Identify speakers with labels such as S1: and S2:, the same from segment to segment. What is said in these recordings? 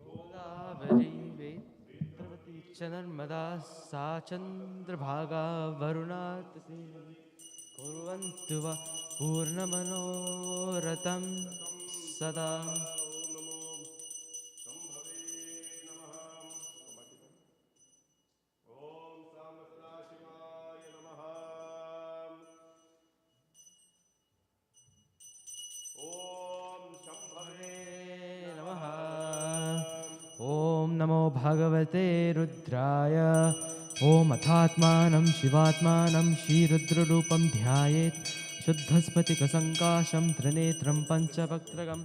S1: गोदावरी वेत्रवती च नर्मदा सा चन्द्रभागा वरुणातसे कुर्वन्तु वा पूर्णमनोरथं सदा। ओम नमो भगवते रुद्राय। ओम अथात्मानं शिवात्मानं श्रीरुद्ररूपं ध्यायेत्। शुद्धस्फटिकसङ्काशं त्रिनेत्रं पञ्चवक्त्रगं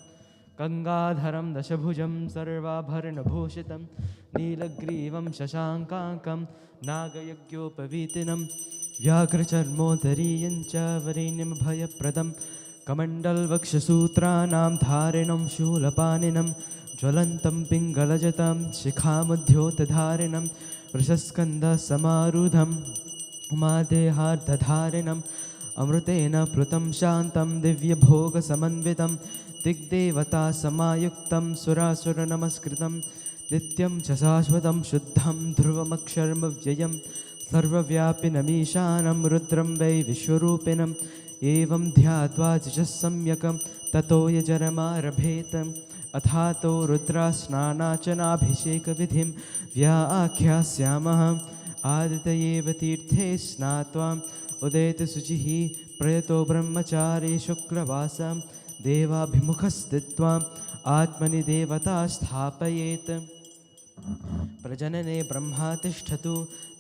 S1: गङ्गाधरं दशभुजं सर्वाभरणभूषितं नीलग्रीवं शशाङ्काकं नागयज्ञोपवीतिनं व्याघ्रचर्मोदरीयं च वरेण्यमभयप्रदं कमण्डलवक्षसूत्राणां धारिणं शूलपाणिनं ज्वलन्तं पिङ्गलजतं शिखामुद्योतधारिणं वृषस्कन्धसमारूढम् उमादेहार्धधारिणम् अमृतेन प्लुतं शान्तं दिव्यभोगसमन्वितं दिग्देवतासमायुक्तं सुरासुरनमस्कृतं नित्यं च शाश्वतं शुद्धं ध्रुवमक्षरमव्ययं सर्वव्यापिनमीशानं रुद्रं वै विश्वरूपिणम् एवं ध्यात्वा च सम्यक् ततो यजनमारभेत अथातो रुद्रास्नानाचनाभिषेकविधिं व्याख्यास्यामः। आदितयेव तीर्थे स्नात्वा उदेतशुचिः प्रयतो ब्रह्मचारी शुक्लवासं देवाभिमुखस्थित्वा आत्मनि देवता स्थापयेत्। प्रजनने ब्रह्मा तिष्ठतु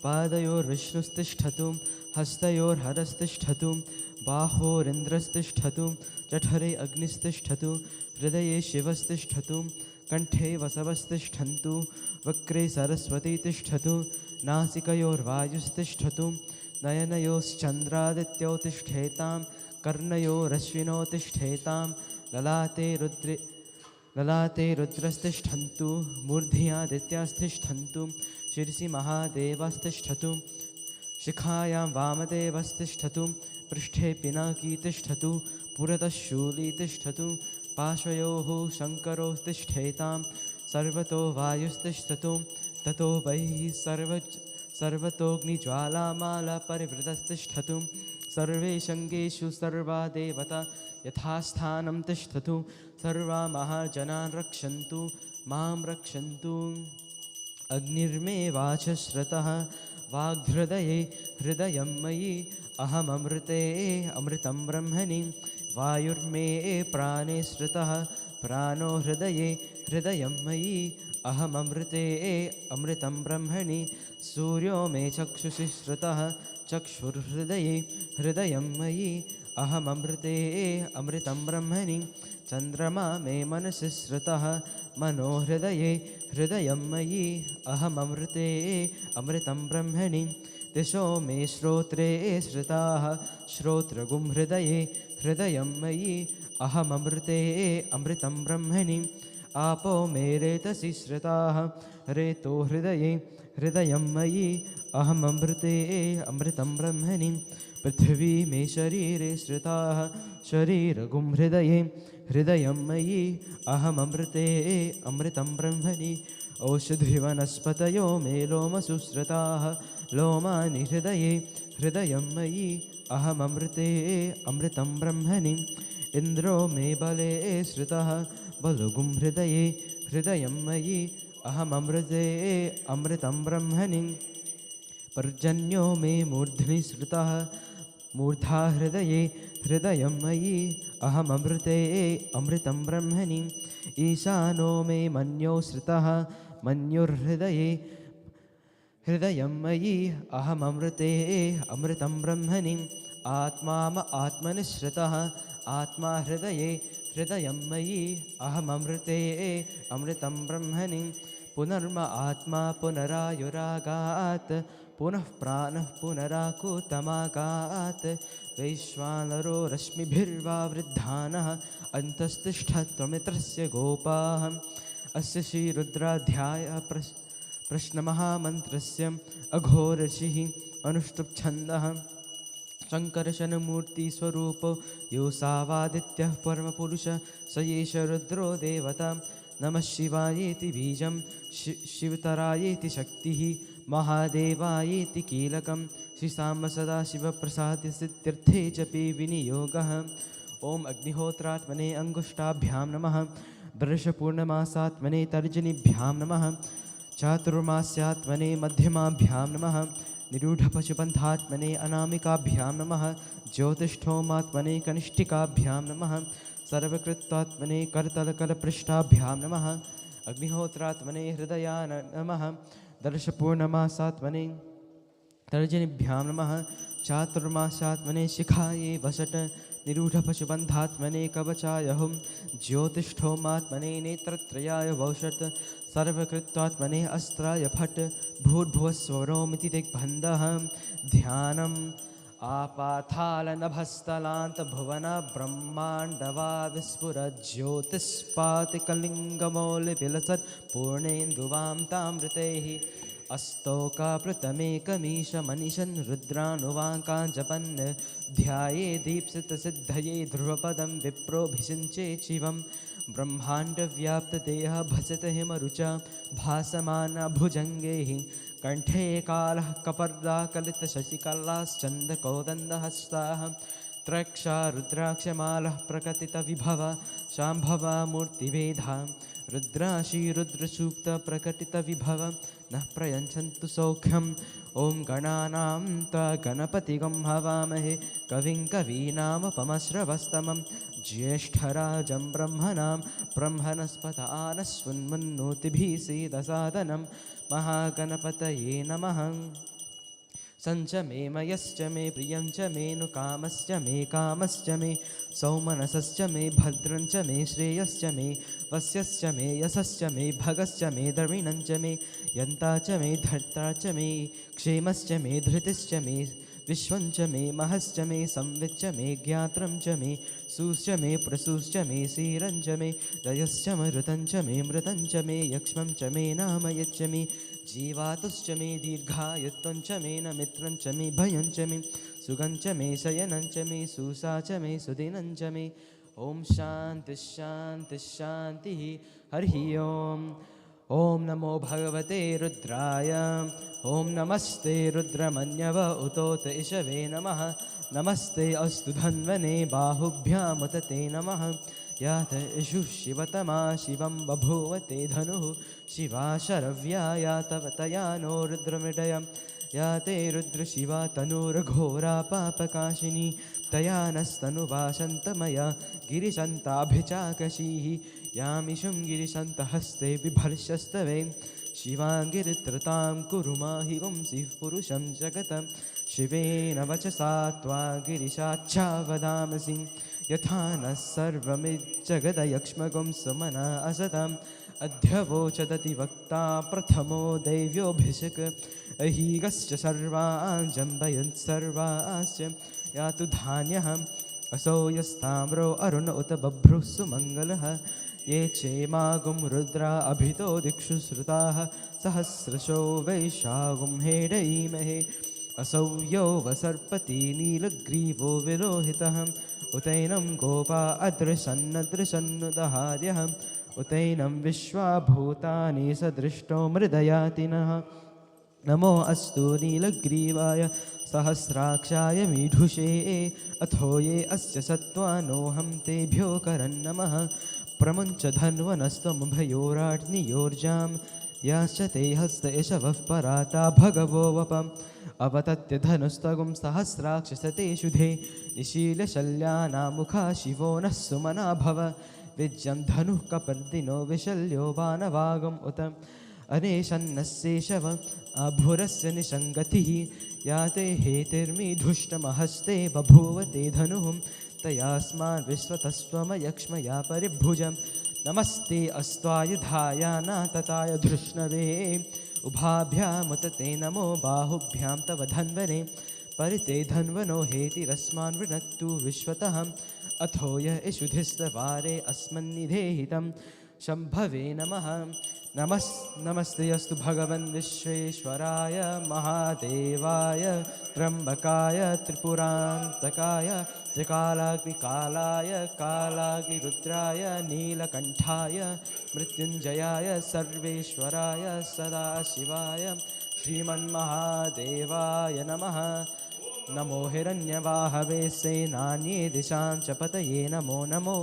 S1: पादयोर्विष्णुस्तिष्ठतु हस्तयोर्हरस्तिष्ठतु बाहोरिन्द्रस्तिष्ठतु जठरे अग्निस्तिष्ठतु हृदये शिवस्तिष्ठतु कंठे वसवस्तिष्ठन्तु वक्रे सरस्वती तिष्ठतु नासिकयोर्वायुस्तिष्ठतु नयनयोश्चन्द्रादित्यो तिष्ठेतां कर्णयोरश्विनो तिष्ठेतां ललाटे रुद्रस्तिष्ठन्तु मूर्ध्नि आदित्यास्तिष्ठन्तु शिरसि महादेवस्तिष्ठतु शिखायां वामदेवस्तिष्ठतु पृष्ठे पिनाकी तिष्ठतु पुरतः शूली तिष्ठतु पार्श्वयोः शङ्करो तिष्ठेतां सर्वतो वायुस्तिष्ठतु ततो बहिः सर्वतोऽग्निज्वालामाला परिवृतस्तिष्ठतु सर्वे शङ्गेषु सर्वा देवता यथास्थानं तिष्ठतु सर्वा महाजनान् रक्षन्तु मां रक्षन्तु। अग्निर्मे वाचश्रतः वाग्हृदये हृदयं मयि अहममृते अमृतं ब्रह्मणि वायुर्मे प्राणे श्रुतः प्राणो हृदये हृदयं मयि अहममृते अमृतं ब्रह्मणि सूर्यो मे चक्षुषि श्रुतः चक्षुर्हृदये हृदयं मयि अहममृते अमृतं ब्रह्मणि चन्द्रमा मे मनसि श्रुतः मनो हृदये हृदयं मयि अहममृते अमृतं ब्रह्मणि दिशो मे श्रोत्रे श्रुताः श्रोत्रगुं हृदये हृदयं मयि अहममृते अमृतं ब्रह्मणि आपो मे रेतसि श्रुताः रेतो हृदये हृदयं मयि अहममृते अमृतं ब्रह्मणि पृथिवी मे शरीरे श्रुताः शरीरगुं हृदये हृदयं मयि अहममृते अमृतं ब्रह्मणि औषधिवनस्पतयो मे लोमसु श्रुताः लोमानि हृदये हृदयं मयि अहममृते अमृतं ब्रह्मणि इन्द्रो मे बले श्रुतः बलगुं हृदये हृदयं मयि अहममृते अमृतं ब्रह्मणि पर्जन्यो मे मूर्ध्नि श्रुतः मूर्धा हृदये हृदयं मयि अहममृते अमृतं ब्रह्मणि ईशानो मे मन्यो श्रुतः मन्युर्हृदये हृदयं मयि अहममृते अमृतं ब्रह्मणि आत्मनि श्रुतः आत्मा हृदये हृदयं मयि अहममृते अमृतं ब्रह्मणि पुनर्म आत्मा पुनरायुरागात् पुनः प्राणः पुनराकूतमागात् वैश्वानरो रश्मिभिर्वावृद्धानः अन्तस्तिष्ठत्वमित्रस्य गोपाः। अस्य श्रीरुद्राध्यायः प्रश्नमहामन्त्रस्य अघोरषिः अनुष्टुप्छन्दः शङ्करशनमूर्तिस्वरूपो योऽसावादित्यः परमपुरुषः स एष रुद्रो देवता नमः शिवायेति बीजं शिवतरायेति शक्तिः महादेवायेति कीलकं श्रीसाम्ब सदाशिवप्रसादसिद्ध्यर्थे जपे विनियोगः। ॐ अग्निहोत्रात्मने अंगुष्ठाभ्यां नमः। दर्शपूर्णमासात्मने तर्जनीभ्यां नमः। चातुर्मास्यात्मने मध्यमाभ्यां नमः। निरूढपशुपन्थात्मने अनामिकाभ्यां नमः। ज्योतिष्ठोमात्मने कनिष्ठिकाभ्यां नमः। सर्वकृत्वात्मने करतलकलपृष्ठाभ्यां नमः। अग्निहोत्रात्मने हृदयाय नमः। दर्शपूर्णमासात्मने तर्जनीभ्यां नमः। चातुर्मास्यात्मने शिखायै वषट्। निरूढपशुबन्धात्मने कवचाय हुं। ज्योतिष्ठोमात्मने नेत्रत्रयाय वौषट्। सर्वकृत्वात्मने अस्त्राय फट्। भूर्भुवस्वरोमिति दिग्बन्धः। ध्यानम् आपातालनभस्थलान्तभुवन ब्रह्माण्डवा विस्फुरज्योतिष्पातिकलिङ्गमौलिविलसत् पूर्णेन्दुवां तामृतैः। अस्तौकापृतमेकमीशमनिशन् रुद्रानुवाकान् जपन् ध्याये दीप्सितसिद्धये ध्रुवपदं विप्रोभिषिञ्चे शिवं। ब्रह्माण्डव्याप्तदेहः भसितहिमरुचा भासमानभुजङ्गैः। कण्ठे कालः कपर्दाकलितशशिकलाश्चन्दकौदण्डहस्ताः। त्रयक्षा रुद्राक्षमालः प्रकटितविभव शाम्भवा मूर्तिभेदा। रुद्राशीरुद्रसूक्तप्रकटितविभव नः प्रयच्छन्तु सौख्यम्। ॐ गणानां त्वा गणपतिगं हवामहे कविं कवीनामुपमश्रवस्तमं। ज्येष्ठराजं ब्रह्मणां ब्रह्मणस्पत आनश्वन्मन्नोतिभिः सीदसादनं। महागणपतये नमः। सञ्च मे मयश्च मे प्रियं च मे नुकामश्च मे कामश्च मे सौमनसश्च मे भद्रं च मे श्रेयश्च मे वस्यश्च मे यशश्च मे भगश्च मे द्रविणं च मे यन्ता च मे धर्ता च मे क्षेमश्च मे धृतिश्च मे विश्वं च मे महश्च मे संविच्च मे ज्ञात्रं च मे सूश्च मे प्रसूश्च मे सीरं च मे रयश्च मृतं च मे यक्ष्मं च मे नाम यच्च मे जीवातुश्च मे दीर्घायुत्वं च मे न मित्रं च मे भयं च मे सुगं च मे शयनं च मे सूसा च मे सुदिनं च मे। ॐ शान्तिः शान्तिः शान्तिः। हरिः ॐ नमो भगवते रुद्राय। ॐ नमस्ते रुद्रमन्यव उतोत इषवे नमः। नमस्ते अस्तु धन्वने बाहुभ्यामुत ते नमः। यात इषु शिवतमा शिवं बभूव ते धनुः। शिवा शरव्या या तव तया नो रुद्रमृडयं। या ते रुद्रशिवा तनुर्घोरा पापकाशिनी। तया नस्तनुवासन्तमया गिरिशन्ताभिचाकशीः। यामिषुं गिरिशन्तहस्ते बिभर्षस्तवे। शिवाङ्गिरित्रतां कुरु माहि वंशिः पुरुषं जगतं। शिवेन वचसा त्वा गिरिशाच्छा वदामसि। यथा नः सर्वमिज्जगदयक्ष्मगं सुमना असतम्। अध्यवोचदति वक्ता प्रथमो दैव्योऽभिषक्। अहीगश्च सर्वान् जम्बयन् सर्वाश्च यातु धान्यः। असौ यस्ताम्रो अरुण उत बभ्रुः सुमङ्गलः। ये चेमागुं रुद्रा अभितो दिक्षु श्रुताः। सहस्रशो वैशागुं हेडयीमहे। असौ यो वसर्पति नीलग्रीवो विलोहितः। उतैनं गोपा अदृशन्नदृशन्नुदहार्यः। उतैनं विश्वाभूतानि सदृष्टो मृदयातिनः। नमो अस्तु नीलग्रीवाय सहस्राक्षाय मीढुषे। अथो ये अस्य सत्त्वानोऽहं तेभ्यो करन्नमः। प्रमुञ्च धन्वनस्त्वमुभयोराज्ञियोर्जां। याश्च ते हस्त एषवः पराता भगवो वपम्। अवतत्य धनुस्तगुं सहस्राक्षसते शुधे। निशीलशल्यानामुखा शिवो नः सुमना भव। विज्यं धनुः कपर्दिनो विशल्यो बाणवागम् उत। अनेशन्नस्येषव आभुरस्य निषङ्गतिः। या ते हेतिर्मीढुष्टमहस्ते बभूव ते धनुः। तयास्मान् विश्वतस्त्वमयक्ष्मया परिभुजं। नमस्ते अस्त्वायुधाय नातताय धृष्णवे। उभाभ्यामुत ते नमो बाहुभ्यां तव धन्वने। परिते धन्वनो हेतिरस्मान् वृणक्तु विश्वतः। अथो य इषुधिस्तवारे अस्मन्निधेहितं। शम्भवे नमः। नमस्ते अस्तु भगवन् विश्वेश्वराय महादेवाय त्र्यम्बकाय त्रिपुरान्तकाय त्रिकालाग्निकालाय कालाग्निरुद्राय नीलकण्ठाय मृत्युञ्जयाय सर्वेश्वराय सदाशिवाय श्रीमन्महादेवाय नमः। नमो हिरण्यवाहवे सेनान्ये दिशां च पतये नमो नमो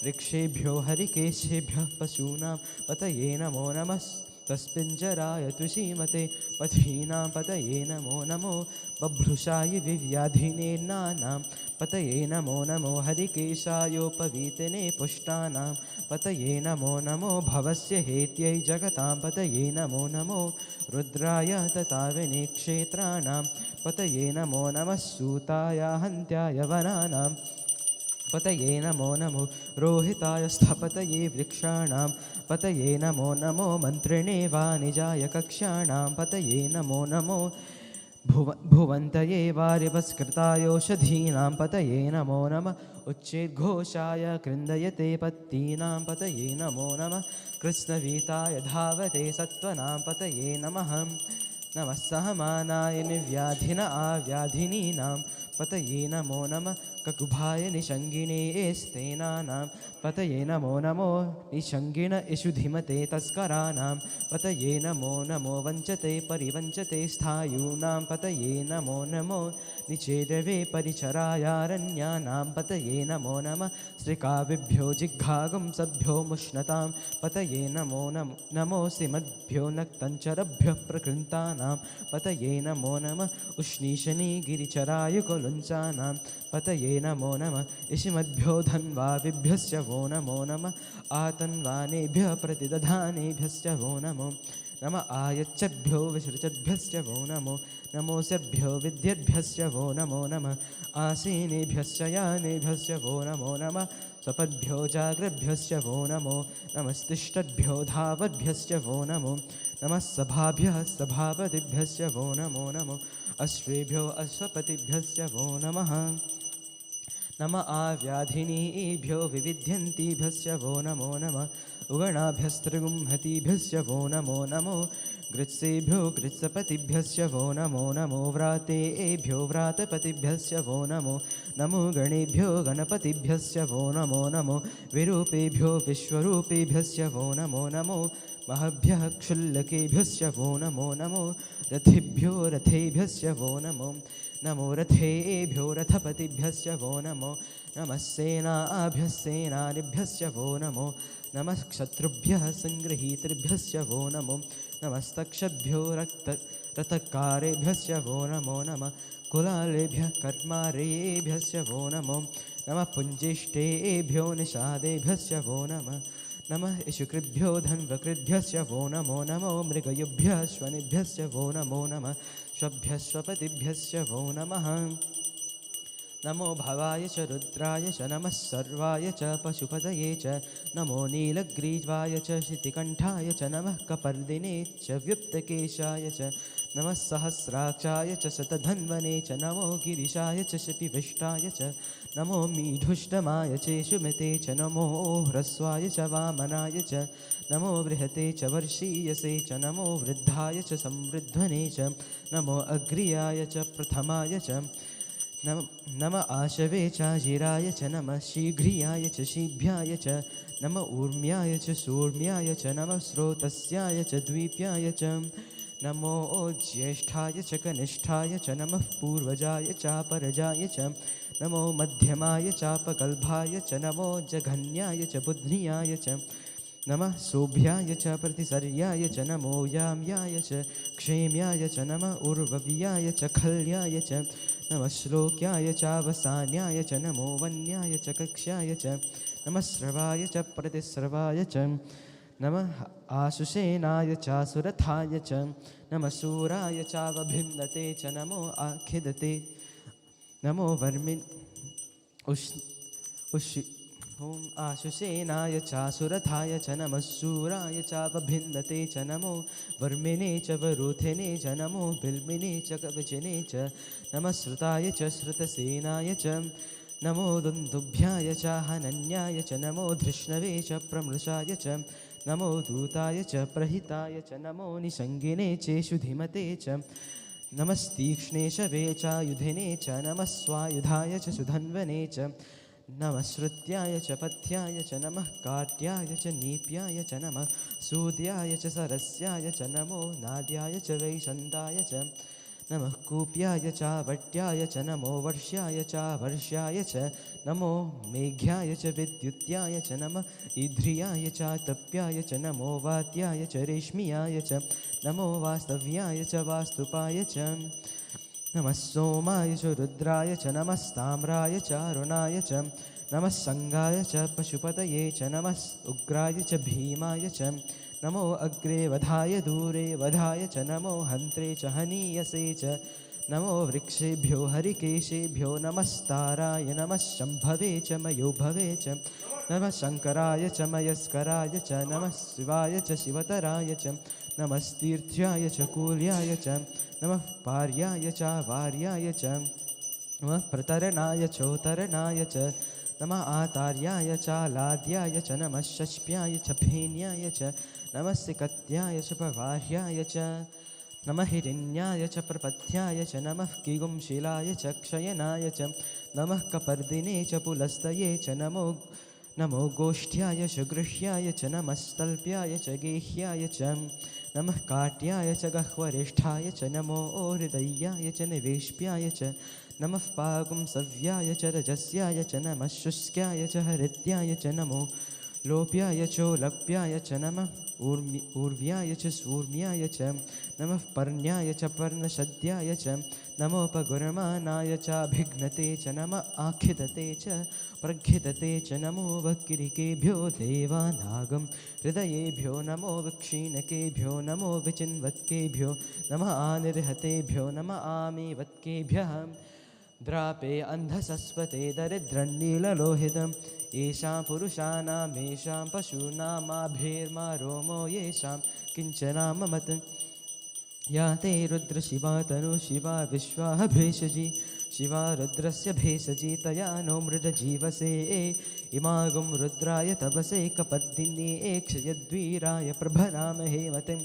S1: वृक्षेभ्यो हरिकेशेभ्यः पशूनां पतये नमो नमः तस्मिञ्जराय तुषीमते पथीनां पतये नमो नमो बभ्रुषाय विव्याधिनेनानां पतये नमो नमो हरिकेशायोपवीतिने पुष्टानां पतये नमो नमो भवस्य हेत्यै जगतां पतये नमो नमो रुद्राय तथा विनिक्षेत्राणां पतये नमो नमः सूताय हन्त्याय वनानां पतये नमो नमो रोहिताय स्थपतये वृक्षाणां पतये नमो नमो मन्त्रिणे वाणिजाय कक्ष्याणां पतये नमो नमो भुवन्तये वारिवस्कृतायोषधीनां पतये नमो नमः उच्चैर्घोषाय कृन्दयते पत्तीनां पतये नमो नमः कृष्णवीताय धावते सत्त्वनां पतये नमः नमः सहमानाय निव्याधिन आव्याधिनीनां पतये नमो नमः ककुभाय निषङ्गिणे स्तेनानां पतये नमो नमो निषङ्गिण इषुधिमते तस्कराणां पतये नमो नमो वञ्चते परिवञ्चते स्थायूनां पतये नमो नमो निचेदवे परिचरायारण्यानां पतये नमो नमः श्रीकाव्यभ्यो जिघ्घागुं सभ्यो मुष्णतां पतये नमो नमो सिमद्भ्यो नक्तञ्चरभ्यः प्रकृन्तानां पतये नमो नमः उष्णीशनी गिरिचरायुकुलुञ्चानां पतये नमो नमः इषिमद्भ्यो धन्वाविभ्यश्च वो नमो नमः आतन्वानेभ्यः प्रतिदधानेभ्यश्च वो नमो नमः आयच्छद्भ्यो विसृजद्भ्यश्च वो नमो नमोऽस्यभ्यो विद्यद्भ्यश्च वो नमो नमः आसीनेभ्यश्च यानेभ्यश्च वो नमो नमः स्वपद्भ्यो जाग्रद्भ्यश्च वो नमो नमस्तिष्ठद्भ्यो धावद्भ्यश्च वो नमो नमः सभाभ्यः सभापतिभ्यश्च वो नमो नमो अश्वेभ्यो अश्वपतिभ्यश्च वो नमः नमः आव्याधिनीभ्यो विविध्यन्तीभ्यश्च वो नमो नमः उगणाभ्यस्त्रिगुंहतीभ्यश्च वो नमो नमो गृत्सेभ्यो गृत्सपतिभ्यश्च वो नमो नमो व्रातेभ्यो व्रातपतिभ्यश्च वो नमो नमो गणेभ्यो गणपतिभ्यश्च वो नमो नमो विरूपेभ्यो विश्वरूपेभ्यश्च वो नमो नमो महभ्यः क्षुल्लकेभ्यश्च वो नमो नमो रथेभ्यो रथेभ्यश्च वो नमो नमो रथेभ्यो रथपतिभ्यश्च वो नमो नमः सेनाभ्यः सेनानिभ्यश्च वो नमो नमः क्षत्रुभ्यः सङ्गृहीतृभ्यश्च वो नमो नमस्तक्षद्भ्यो रथकारेभ्यश्च वो नमो नमः कुलालेभ्यः कर्मारेभ्यश्च वो नमो नमः पुञ्जिष्टेभ्यो निषादेभ्यश्च वो नमः नमः इषुकृभ्यो धन्वकृभ्यश्च वो नमो नमो मृगयुभ्यः श्वनिभ्यश्च वो नमो नमः श्वभ्यः स्वपतिभ्यश्च वो नमः नमो भवाय च रुद्राय च नमः सर्वाय च पशुपतये च नमो नीलग्रीवाय च शितिकण्ठाय च नमः कपर्दिने च व्युत्तकेशाय च नमः सहस्राक्षाय च शतधन्वने च नमो गिरिशाय च शपिविष्टाय च नमो मीढुष्टमाय चेषुमिते च नमो ह्रस्वाय च वामनाय च नमो बृहते च वर्षीयसे च नमो वृद्धाय च संवृध्वने च नमो अग्र्याय च प्रथमाय च नम आशवे च जिराय च नमः शीघ्रियाय च शीभ्याय च नम ऊर्म्याय च सूर्म्याय च नमः स्रोतस्याय च द्वीप्याय च नमो ज्येष्ठाय च कनिष्ठाय च नमः पूर्वजाय चापरजाय च नमो मध्यमाय चापगल्भाय च नमो जघन्याय च बुध्नियाय च नमः सोभ्याय च प्रतिसर्याय च नमो याम्याय च क्षेम्याय च नमः उर्वव्याय च खल्याय च नमः श्लोक्याय चावसान्याय च नमो वन्याय च कक्ष्याय च नमः स्रवाय च प्रतिस्रवाय च नमः आशुषेनाय चासुरथाय च नमः शूराय चावभिन्दते च नमो आखिदते नमो वर्मिन् ॐ आशुषेनाय चासुरथाय च नमः शूराय चावभिन्दते च नमो वर्मिने च वरुथिने च नमो बिल्मिने च कवचिने च नमः श्रुताय च श्रुतसेनाय च नमो दुन्दुभ्याय च हनन्याय च नमो धृष्णवे च प्रमृषाय च नमो दूताय च प्रहिताय च नमो निसङ्गिने चेषु धीमते च नमस्तीक्ष्णे शवे चायुधिने च नमः स्वायुधाय च सुधन्वने च नमः श्रुत्याय च पथ्याय च नमः काट्याय च नीप्याय च नमः सूद्याय च सरस्याय च नमो नाद्याय च वैशन्ताय च नमः कूप्याय चावट्याय च नमो वर्ष्याय चावर्ष्याय च नमो मेघ्याय च विद्युत्याय च नमः ईध्रियाय चातप्याय च नमो वात्याय च रेश्मियाय च नमो वास्तव्याय च वास्तुपाय च नमः सोमाय च रुद्राय च नमस्ताम्राय च अरुणाय च नमः संगाय च पशुपतये च नमः उग्राय च भीमाय च नमो अग्रे वधाय दूरे वधाय च नमो हन्त्रे च हनीयसे च नमो वृक्षेभ्यो हरिकेशेभ्यो नमस्ताराय नमः शम्भवे च मयोभवे च नमः शङ्कराय च मयस्कराय च नमः शिवाय च शिवतराय च नमस्तीर्थ्याय च कूल्याय च नमः पार्याय च वार्याय च नमः प्रतरणाय चोतरणाय च नमः आतार्याय च लाद्याय च नमः शष्प्याय च फेन्याय च नमः सिकत्याय च प्रवाह्याय च नमः हिरण्याय च प्रपथ्याय च नमः किगुंशिलाय च क्षयनाय च नमः कपर्दिने च पुलस्तये च नमो गोष्ठ्याय च गृह्याय च नमस्तल्प्याय च गेह्याय च नमः काट्याय च गह्वरिष्ठाय च नमो हृदयाय च निवेश्प्याय च नमः पागुंसव्याय च रजस्याय च नमः शुष्क्याय च हरित्याय च नमो लोप्याय चोलप्याय च नमः ऊर्व्याय च सूर्म्याय च नमः पर्ण्याय च पर्णशद्याय च नमोपगुरमानाय चाभिघ्नते च नमः आखिदते च प्रघिदते च नमो वक्किरिकेभ्यो देवानागं हृदयेभ्यो नमो विक्षीणकेभ्यो नमो विचिन्वत्केभ्यो नमः आनिर्हतेभ्यो नमः आमीवत्केभ्यः द्रापे अन्धसस्वते दरिद्रन्नीललोहितम् येषां पुरुषाणामेषां पशूनामाभिर्मा रोमो येषां किञ्चनाममत् या ते रुद्रशिवा तनु शिवा विश्वाः भेषजी शिवा रुद्रस्य भेषजी तया नो मृडजीवसे इमागुं रुद्राय तपसे कपद्दिने क्षयद्वीराय प्रभरामहे मतिं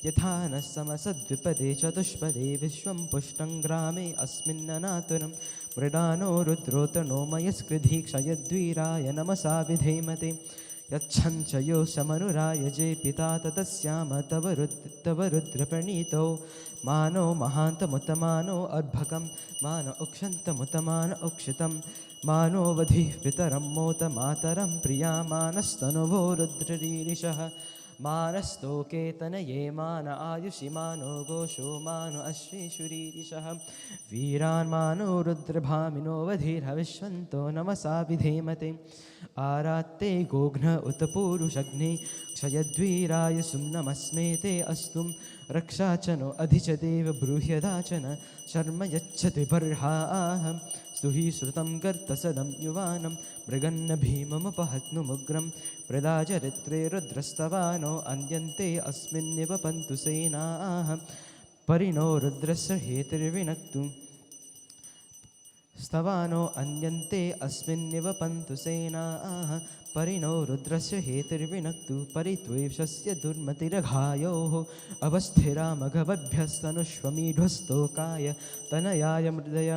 S1: यथा नः समसद्विपदे चतुष्पदे विश्वं पुष्टं ग्रामे अस्मिन्ननातुरं मृडानो रुद्रोतनो मयस्कृधि क्षयद्वीराय नमसा विधेमते यच्छञ्चयो समनुरायजे पिता ततस्याम तव रुद्रप्रणीतौ मानो महान्तमुतमानो अर्भकं मान उक्षन्तमुतमान उक्षितं मानो वधिः पितरं मोत मातरं प्रियामानस्तनुवो रुद्ररीरिषः मानस्तोकेतनये मान आयुषि मानो गोषो मानो अश्वेषुरीरिषः वीरान् मानो रुद्रभामिनो वधिर्हविष्वन्तो नमसा विधेमते आरात्ते गोघ्न उत पूरुषग्ने क्षयद्वीराय सुम्नमस्मे ते अस्तु रक्षा च नो अधि च देव ब्रूह्यदाचन शर्म यच्छति बर्हाः स्तुहि श्रुतं कर्तसदं युवानं मृगन्न भीममुपहत्नुमुग्रं प्रदाचरित्रे रुद्रस्तवानो अन्यन्ते अस्मिन्निव पन्तु सेनाः परिणो रुद्रस्य हेतिर्विनक्तु स्तवानो अन्यन्ते अस्मिन्निव पन्तु सेनाः परिणो रुद्रस्य हेतिर्विनक्तु परित्वेषस्य दुर्मतिरघायोः अवस्थिरामघवभ्यस्तनुष्वमीढुस्तोकाय तनयाय मृदय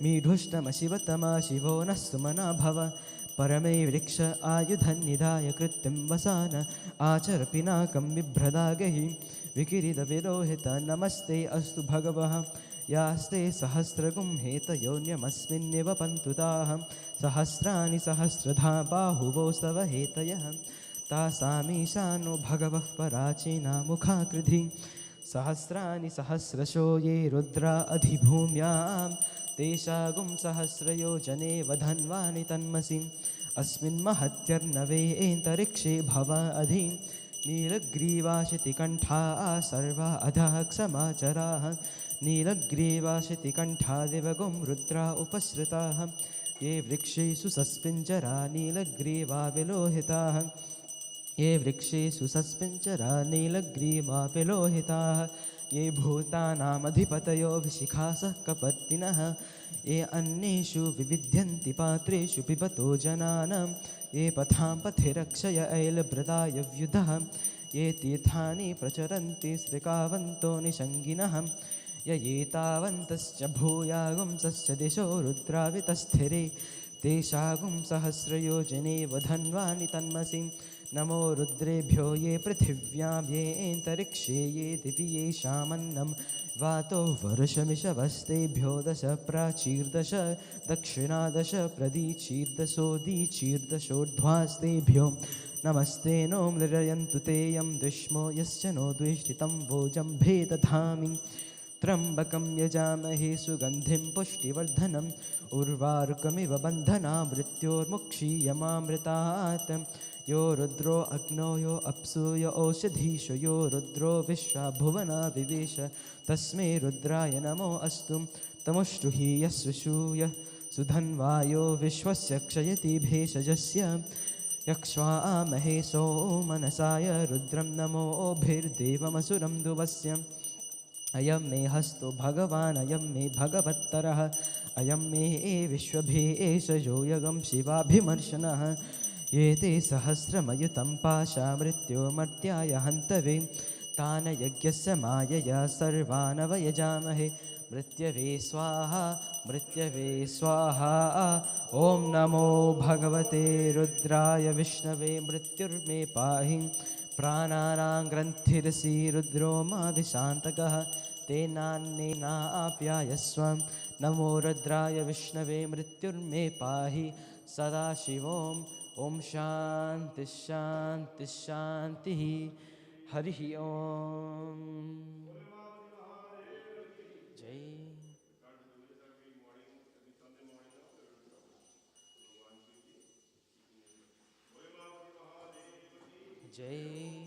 S1: मीढुष्टमशिवतमा शिवो नः सुमना भव परमे वृक्ष आयुधन्निधाय कृत्तिं वसान आचर पिनाकं बिभ्रदागहि विकिरिदविलोहित नमस्ते अस्तु भगवः यास्ते सहस्रगुं हेतयोन्यमस्मिन्निव पन्तु ताः सहस्राणि सहस्रधा बाहुवो स्तव हेतयः तासामीशानो भगवः पराचीना मुखाकृधि सहस्राणि सहस्रशो ये रुद्रा अधिभूम्यां तेषागुं सहस्रयोजने वधन्वानि तन्मसि अस्मिन् महत्यर्नवेऽन्तरिक्षे भवा अधि नीलग्रीवाशितिकण्ठा सर्वा अधः क्षमाचराः नीलग्रीवाशितिकण्ठा दिवगुं रुद्रा उपसृताः ये वृक्षेषु सस्पिञ्जरा नीलग्रीवा विलोहिताः ये वृक्षेषु सस्पिञ्जरा नीलग्रीवा विलोहिताः ये भूतानामधिपतयो विशिखासः कपत्तिनः ये अन्येषु विविध्यन्ति पात्रेषु पिबतो जनानां ये पथां पथि रक्षय ऐलभृताय व्युधः ये तीर्थानि प्रचरन्ति श्रिकावन्तो निषङ्गिनः य एतावन्तश्च भूयागुंसस्य दिशो रुद्रावितस्थिरे तेषागुं सहस्रयोजने वधन्वानि तन्मसि नमो रुद्रेभ्यो ये पृथिव्यां ये अन्तरिक्षे ये दिवि येषामन्नं वातो वर्षमिषवस्तेभ्यो दश प्राचीर्दश दक्षिणादश प्रदीचीर्दशोदीचीर्दशोर्ध्वास्तेभ्यो नमस्ते नो मृडयन्तु ते यं दुष्मो यश्च नो द्वेष्टितं वोजं भेदधामि त्र्यम्बकं यजामहे सुगन्धिं पुष्टिवर्धनम् उर्वारुकमिव बन्धना मृत्योर्मुक्षीयमामृतात् यो रुद्रो अग्नौ यो अप्सु यो ओषधीषु यो रुद्रो विश्वा भुवना विवेश तस्मै रुद्राय नमो अस्तु तमुष्टु हि यस्विषूयः सुधन्वायो विश्वस्य क्षयति भेषजस्य यक्ष्वामहे सोमनसाय रुद्रं नमोभिर्देवमसुरं दुवस्य अयं मे हस्तो भगवान् अयं मे भगवत्तरः अयं मे विश्वभेषजो यगं शिवाभिमर्शनः एते सहस्रमयुतं पाशा मृत्योर्मर्त्याय हन्तवे तान् यज्ञस्य मायया सर्वानवयजामहे मृत्यवे स्वाहा ॐ नमो भगवते रुद्राय विष्णवे मृत्युर्मे पाहि प्राणानां ग्रन्थिरसि रुद्रो मा विशान्तकः तेनान्येनाप्यायस्व नमो रुद्राय विष्णवे मृत्युर्मे पाहि सदाशिवोम् ॐ शान्तिः शान्तिः शान्तिः हरिः ॐ जय जय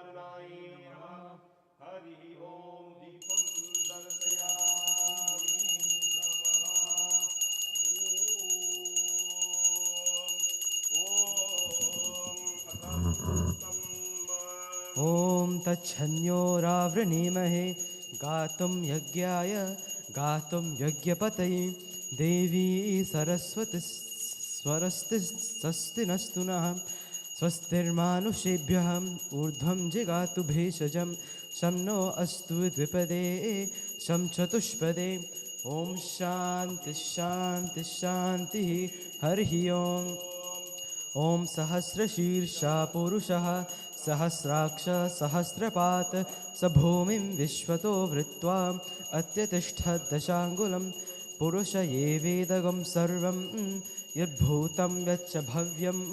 S2: सत्यनारायणाय नमः। हरि ओम दीपं दर्शयामि नमः।
S1: ॐ तच्छन्योरावृणीमहे गातुं यज्ञाय गातुं यज्ञपतये देवी सरस्वती स्वस्ति नस्तु नः स्वस्तिर्मानुषेभ्यः ऊर्ध्वं जिगातु भेषजं शं नो अस्तु द्विपदे शं चतुष्पदे ॐ शान्ति शान्ति शान्तिः हरिः ओम् ॐ सहस्रशीर्षा पुरुषः सहस्राक्ष सहस्रपात् स भूमिं विश्वतो वृत्वा अत्यतिष्ठद्दशाङ्गुलं पुरुष ये वेदगं सर्वं यद्भूतं यच्च भव्यम्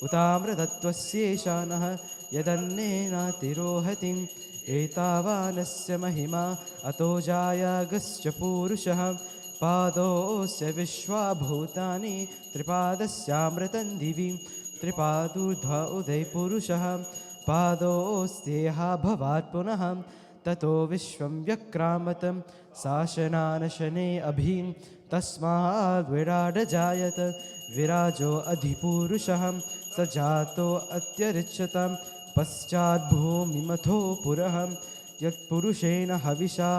S1: उतामृतत्वस्येशानः यदन्नेनातिरोहतिम् एतावानस्य महिमा अतो जायागश्च पूरुषः पादोऽस्य विश्वाभूतानि त्रिपादस्यामृतं दिवि त्रिपादूर्ध्व उदयपुरुषः पादोऽस्त्येहा भवात् पुनः ततो विश्वं व्यक्रामत् शासनानशने अभि तस्माद् विराडजायत विराजो अधिपुरुषः स जातो अत्यरिच्यत पश्चाद्भूमिमथो पुरः यत्पुरुषेण हविषा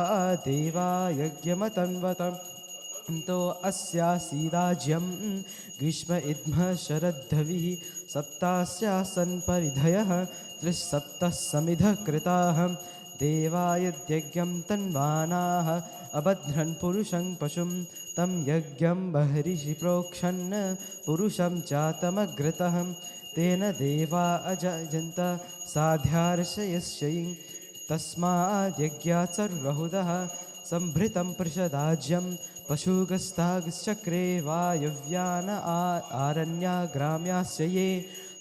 S1: देवा यज्ञमतन्वतम् तो अस्यासीदाज्यं ग्रीष्म इद्मः शरद्धविः सप्तास्यासन् परिधयः त्रिसप्तः समिधः कृताः देवा यद्यज्ञं तन्वानाः अबध्नन् पुरुषं पशुं तं यज्ञं बर्हिषि प्रोक्षन् पुरुषं जातमग्रतः तेन देवा अजयन्त साध्यार्षयस्यै तस्माद् यज्ञात् सर्वहुतः सम्भृतं पृषदाज्यं पशुगस्तागश्चक्रे वायव्यान आरण्याग्राम्यास्य ये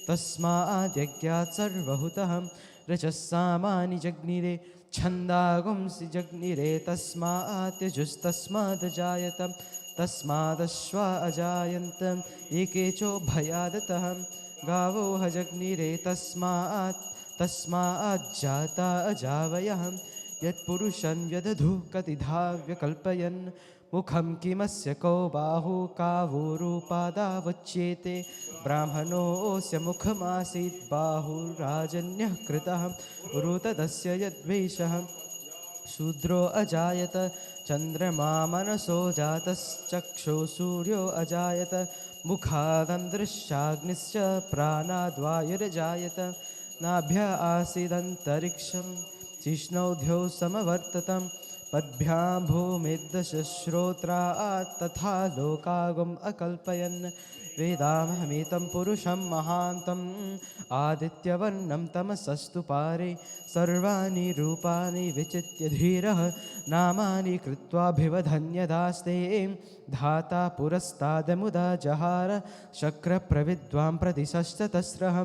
S1: तस्माद् यज्ञात् सर्वहुतः रजस्सामानि जग्निरे छन्दागुंसि जग्निरे तस्मात् त्यजुस्तस्मादजायत तस्मादश्वा अजायन्त एके चोभयादतः गावो हजग्निरे तस्माज्जाता अजावयः यत्पुरुषं व्यदधुः कतिधा व्यकल्पयन् मुखं किमस्य को बाहु कावोरुपादावच्येते ब्राह्मणोऽस्य मुखमासीत् बाहुराजन्यः कृतः उरुतदस्य यद्वेषः शूद्रो अजायत चन्द्रमा मनसो जातश्चक्षुः सूर्यो अजायत मुखादन्दृश्चाग्निश्च प्राणाद्वायुरजायत नाभ्य आसीदन्तरिक्षं जिष्णौध्यो समवर्ततं पद्भ्यां भूमिर्दशश्रोत्रात् तथा लोकागुम् अकल्पयन् वेदामहमेतं पुरुषं महान्तम् आदित्यवर्णं तमसस्तु पारे सर्वाणि रूपाणि विचित्य धीरः नामानि कृत्वाभिवधन्यदास्ते धाता पुरस्तादमुदा जहार शक्रप्रविद्वां प्रतिशश्चतस्रः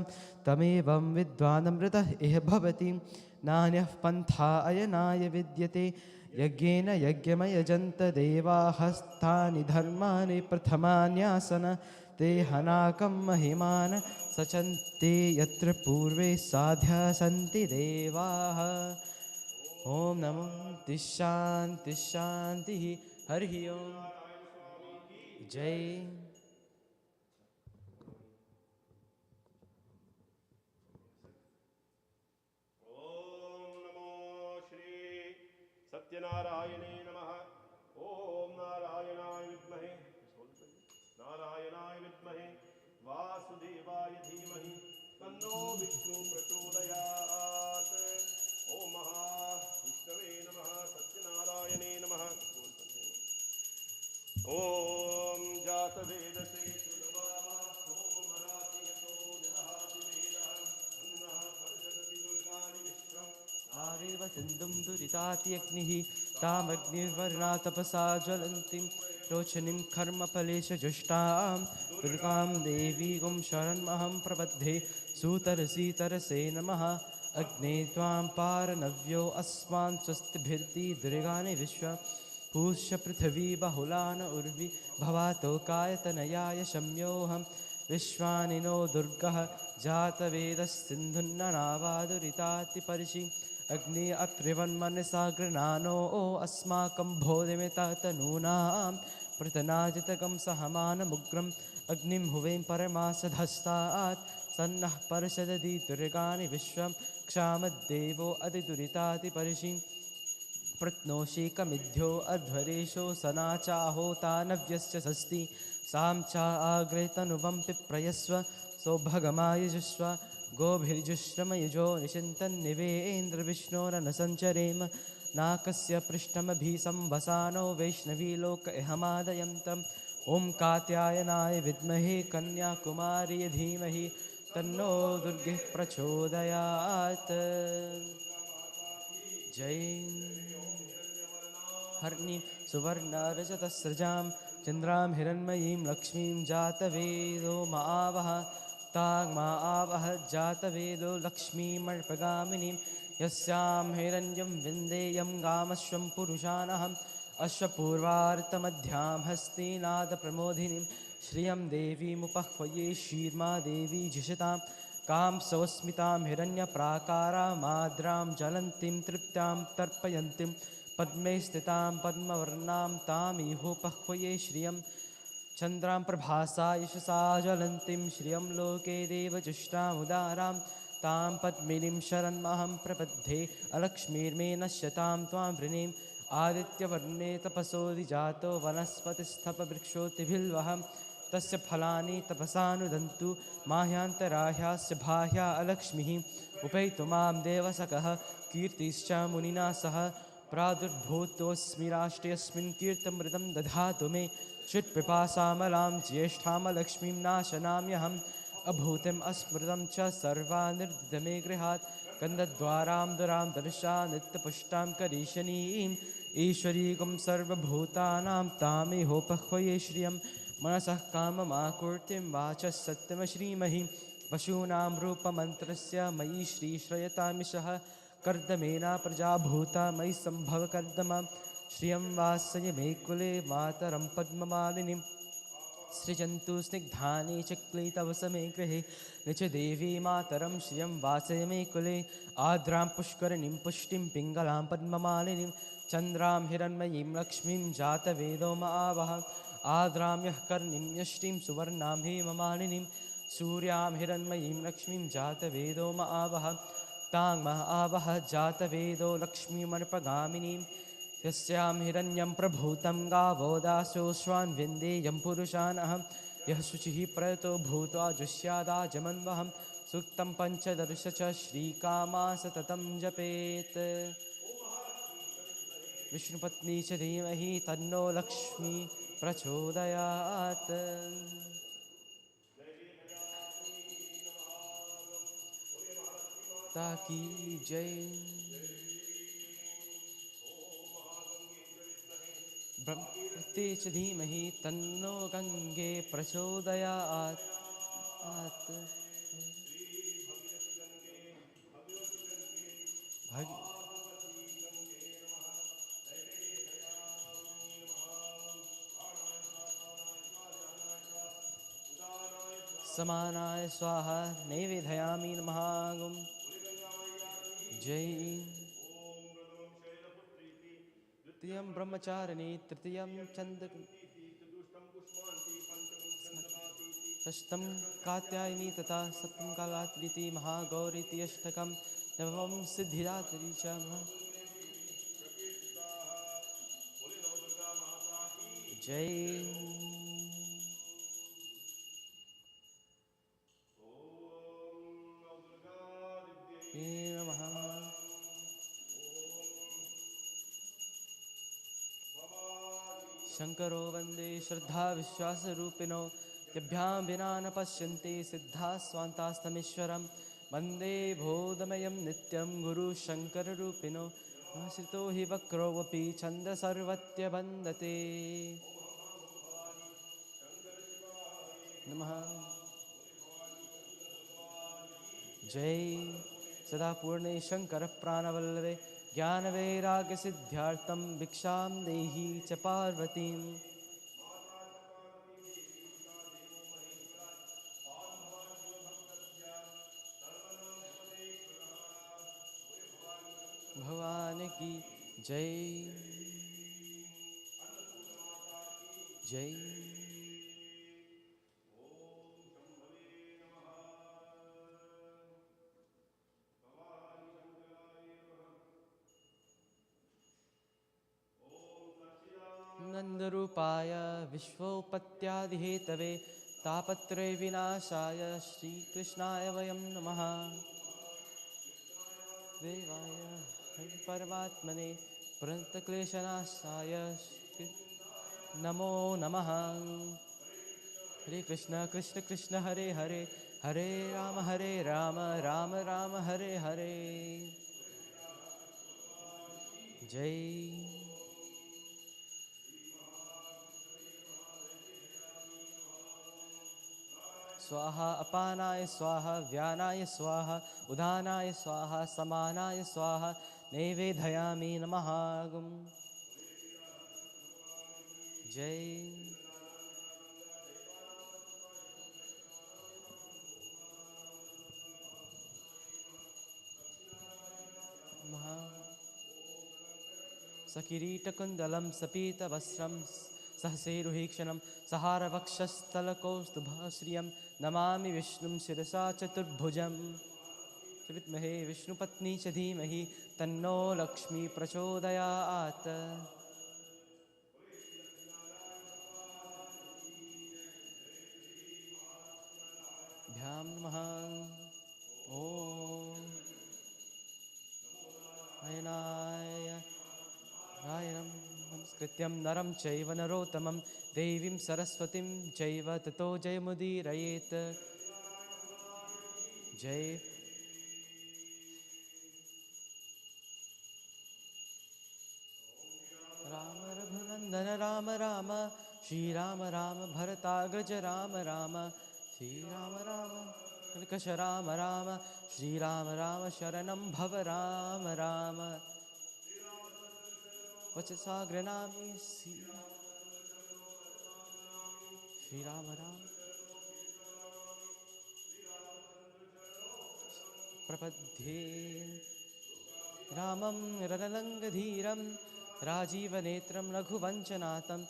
S1: तमेवं विद्वानमृतः इह भवति नान्यः पन्था अयनाय विद्यते यज्ञेन यज्ञमयजन्त देवाहस्तानि धर्माणि प्रथमान्यासन ते हनाकं महिमान सचन्ते यत्र पूर्वे साध्या सन्ति देवाः ॐ नमो शान्ति शान्तिः हरिः ओम् जय
S2: सत्यनारायणे नमः। ओम नारायणाय विद्महे वासुदेवाय धीमहि तन्नो विष्णु प्रचोदयात्। ओम महाविष्णवे नमः। सत्यनारायणे नमः। ओम जातवेदसे सुनवामा सोमरातियतो जहाति वेदः अन्नः पर्जगति दुर्गाणि विश्वम्
S1: आरेव सिन्धुं दुरितात्यग्निः तामग्निर्वर्णा तपसा ज्वलन्तीं रोचनीं कर्मफलेशजुष्टां दुर्गां देवीं शरणमहं प्रपद्ये सुतरसीतरसे नमः। अग्ने त्वां पारनव्यो अस्मान् स्वस्तिभिर्ति दुर्गाणि विश्व पूष्य पृथिवी बहुलान उर्वि भवातो कायतनयाय शम्योऽहं विश्वानिनो दुर्गः जातवेदस्सिन्धुन्ननावादुरितातिपर्षि अग्नि अत्रिवन्मनसा गृणानो अस्माकं बोधिमिततनूनां पृतनाजितकं सहमानमुग्रम् अग्निं हुवें परमासधस्तात् सन्नः परषदति दुर्गाणि विश्वं क्षामद्देवो अधिदुरितातिपर्षि प्रत्नोषीकमिध्यो अध्वरेशो सनाचाहोतानव्यश्च षष्ठी सां चा आग्रेतनुवं पिप्रयस्व सौभगमायुजुष्व गोभिर्जुश्रमयुजो निशिन्तन्निवेन्द्रविष्णोरन सञ्चरेम नाकस्य पृष्ठमभिसंवसानो वैष्णवीलोक इहमादयन्तम् ॐ कात्यायनाय विद्महे कन्याकुमारी धीमहि तन्नो दुर्गिः प्रचोदयात्। जय हर्निं सुवर्णरजतस्रजां चन्द्रां हिरण्मयीं लक्ष्मीं जातवेदो मावह तां मावह जातवेदो लक्ष्मीमर्पगामिनीं यस्यां हिरण्यं विन्देयं गामश्वं पुरुषानहम् अश्वपूर्वार्तमध्यां हस्तिनादप्रमोदिनीं श्रियं देवीमुपह्वये शीर्मा देवी जिषतां कां सौस्मितां हिरण्यप्राकारामाद्रां ज्वलन्तीं तृप्तां तर्पयन्तीं पद्मे स्थितां पद्मवर्णां तामिहोपह्वये श्रियं चन्द्रां प्रभासा यशसा ज्वलन्तीं श्रियं लोके देवजुष्टामुदारां तां पद्मिनीं शरणमहं प्रपद्ये अलक्ष्मीर्मे नश्यतां त्वां वृणीम् आदित्यवर्णे तपसोदिजातो वनस्पतिस्थपवृक्षोतिभिल्वः तस्य फलानि तपसानुदन्तु माह्यान्तराह्यास्य बाह्या अलक्ष्मीः उपैतु मां देवसकः कीर्तिश्च मुनिना सह प्रादुर्भूतोऽस्मि राष्ट्रेऽस्मिन् कीर्तमृतं दधातु मे चित्पिपासामलां ज्येष्ठामलक्ष्मीं नाशनाम्यहम् अभूतिम् अस्मृतं च सर्वानिर्दितमे गृहात् कन्दद्वारां दुरां दर्शा नित्यपुष्टां करीशनीम् ईश्वरीगुं सर्वभूतानां तामिहोपह्वये श्रियं मनसः काममाकुर्तिं वाचः सत्यम श्रीमहि पशूनां रूपमन्त्रस्य मयि श्रीश्रयतामिषः कर्दमेना प्रजाभूता मयि सम्भवकर्दम श्रियं वासय मे कुले मातरं पद्ममालिनीं सृजन्तु स्निग्धानि चक्लितवसमे गृहे निच देवी मातरं श्रियं वासय मे कुले आद्रां पुष्करणीं पुष्टिं पिङ्गलां पद्ममालिनीं चन्द्रां हिरण्मयीं लक्ष्मीं जातवेदो मावह आद्रां यः कर्णीं यष्टिं सुवर्णां हेममालिनीं सूर्यां हिरण्मयीं लक्ष्मीं जातवेदो मावह तां महावह जातवेदो लक्ष्मीमर्पगामिनीं यस्यां हिरण्यं प्रभूतं गावो दासोऽश्वान् विन्देयं पुरुषान् अहं यः शुचिः प्रयतो भूत्वा जुष्यादाजमन्वहं सूक्तं पञ्चदश च श्रीकामा सततं जपेत् विष्णुपत्नी च धीमहि तन्नो लक्ष्मी प्रचोदयात्। ताकी जय ब्रह्मते च धीमहि तन्नो गंगे प्रचोदयात्। समानाय स्वाहा नैवेदयामि नमः। जय द्वितीयं ब्रह्मचारिणी तृतीयं चंद्र षष्ठं कात्यायनी तथा सप्तम कालात्रिति महागौरीति अष्टकं नवमं सिद्धिदात्री च जय नमः। शंकरो वंदे श्रद्धा विश्वासरूपिणो यभ्यां विना न पश्यन्ति सिद्धा स्वान्तास्तमीश्वरं वन्दे बोधमयं नित्यं गुरु शंकररूपिणो आश्रितो हि वक्रोऽपि छन्द सर्वस्य वन्दते नमः। जय सदा पूर्णे शंकर प्राणवल्लभे ज्ञानवैराग्यसिद्ध्यार्थं भिक्षां देहि च पार्वतीं भगवान की जय जय। नंदरूपाय विश्वोपत्यादिहेतवे तापत्रय विनाशाय श्रीकृष्णाय वयं नमः। देवाय परमात्मने प्रणतक्लेशनाशाय नमो नमः। हरे कृष्ण कृष्ण कृष्ण हरे हरे, हरे राम राम राम हरे हरे। जय। स्वाहा अपानाय स्वाहा व्यानाय स्वाहा उदानाय स्वाहा समानाय स्वाहा नैवेदयामि नमः। जय। महा सकिरीटकुण्डलं सपीतवस्त्रं सहसेरुहीक्षणं सहारवक्षस्थलकौस्तुभश्रियं नमामि विष्णुं शिरसा चतुर्भुजं। विद्महे विष्णुपत्नी च धीमहि तन्नो लक्ष्मी प्रचोदयात्। भ्यां नमः। ॐ नयनाय नारायणं नमस्कृत्यं नरं चैव नरोत्तमं देवीं सरस्वतीं चैव ततो जयमुदीरयेत्। जय। राम रघुनंदन राम राम, श्रीराम राम भरताग्रज राम राम, श्रीराम राम कनकश राम राम, श्रीराम राम शरणं भव राम राम। वचसा गृणामि श्रीराम राम प्रपद्ये। रामं रणरङ्गधीरं राजीवनेत्रं रघुवंशनाथं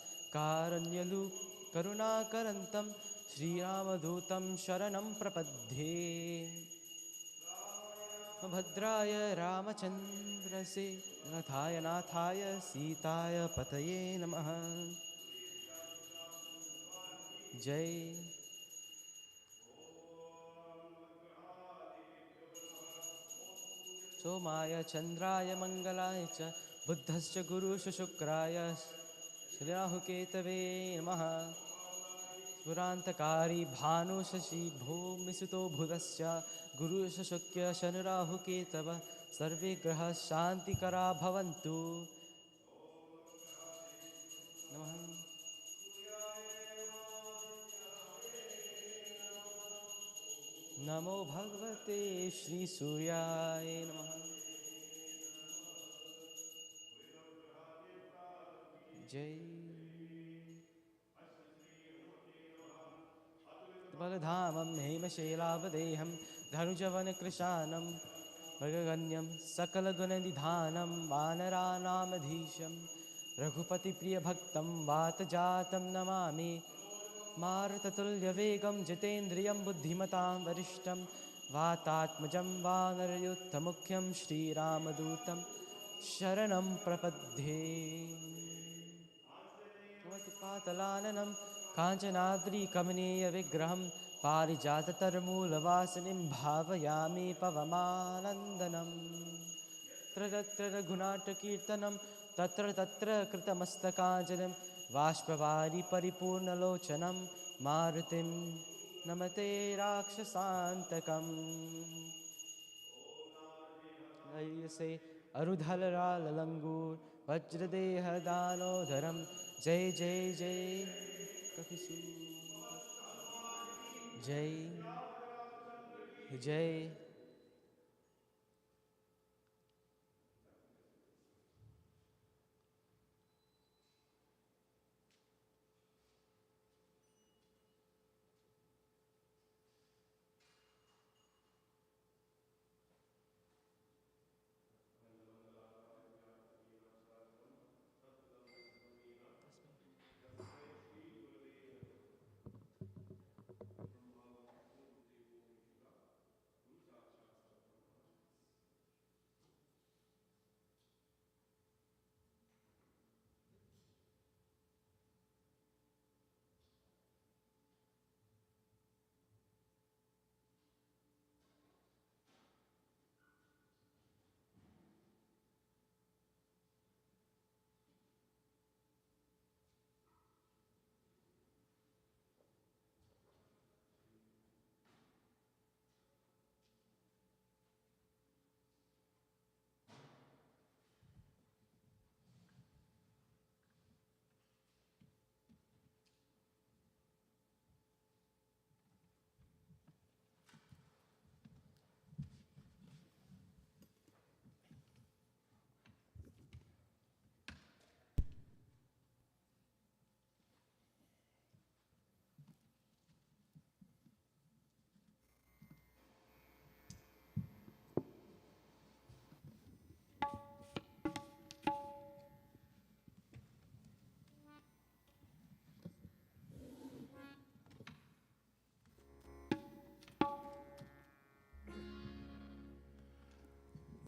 S1: करुणाकरन्तं श्रीरामदूतं शरणं प्रपद्ये। भद्राय रामचन्द्रसे रथाय नाथाय सीताय पतये नमः। जय। सोमाय चन्द्राय मङ्गलाय च बुद्धश्च गुरुश्च शुक्राय श्रीराहुकेतवे नमः। स्फुरान्तकारी भानुशशि भूमिसुतो बुधश्च गुरुश्च शुक्र शनिराहुकेतव सर्वे ग्रहाः शान्तिकरा भवन्तु। नमः। नमो भगवते श्रीसूर्याय नमः। जय। बलधामं हेमशैलावदेहं धनुजवनकृशानं मृगगण्यं सकलगुणनिधानं वानराणामधीशं रघुपतिप्रियभक्तं वातजातं नमामि। मारुततुल्यवेगं जितेन्द्रियं बुद्धिमतां वरिष्ठं वातात्मजं वानरयुद्धमुख्यं श्रीरामदूतं शरणं प्रपद्ये। पातलाननं काञ्चनाद्रिकमनीयविग्रहं पारिजाततरुमूलवासिनीं भावयामि पवमानन्दनं। तत्र तत्र रघुनाथकीर्तनं तत्र तत्र कृतमस्तकाञ्जलिं बाष्पवारि परिपूर्णलोचनं मारुतिं नमते राक्षसान्तकम्। नयसे अरुधलराललङ्गूर वज्रदेहदानोदरं जय जय जय कपिसूर जय जय।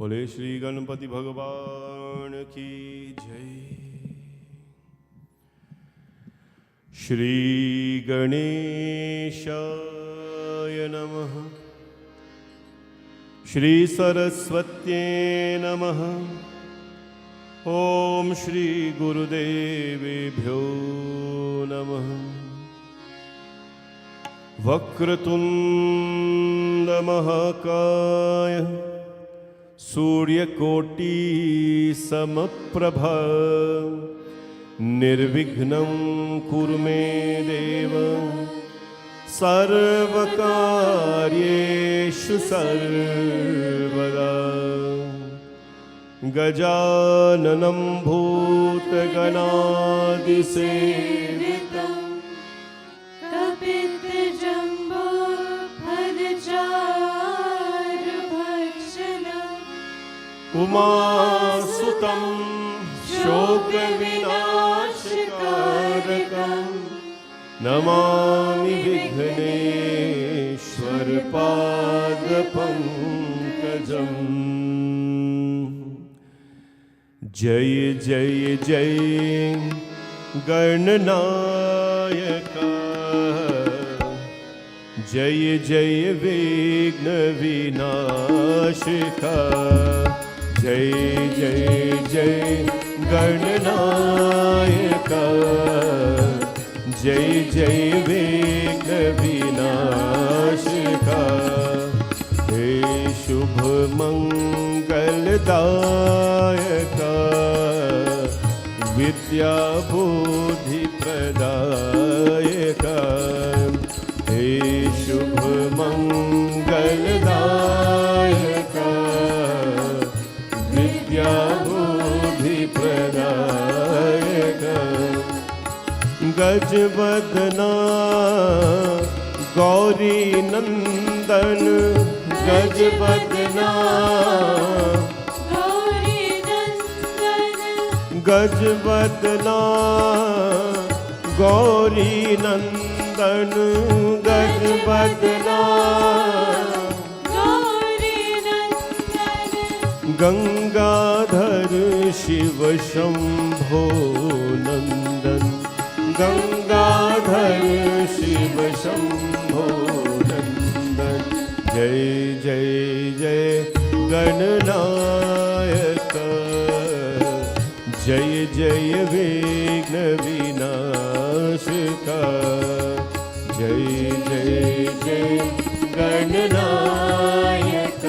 S2: बोले श्री गणपति भगवान की जय। श्री गणेशाय नमः। श्री सरस्वत्यै नमः। ओम श्री गुरुदेवेभ्यो नमः। वक्रतुंड महाकाय सूर्यकोटि समप्रभा निर्विघ्नं कुरु मे देव सर्वकार्येषु सर्वदा। गजाननं भूतगणादिसेवितं उमासुतं शोकविनाशकारकं नमामि विघ्नेश्वर पादपङ्कजम्। जय जय जय गणनायका। जय जय विघ्न विनाशका। जय जय जय गणनायका। जय जय विघ्न विनाशका। हे शुभ मंगलदायका विद्या बुद्धि प्रदायका। हे शुभ मंगलदायका विद्या बुद्धि प्रदायका। गजवदना गौरी नंदन। गजवदना
S3: गौरी नंदन।
S2: गजवदना गौरी नंदन। गजवदना
S3: गौरी नंदन।
S2: गंगाधर शिव शंभो नंदन। गंगाधर शिव शंभो नंदन। जय जय जय गणनायक। जय जय विघ्न विनाशका। जय जय जय गणनायक।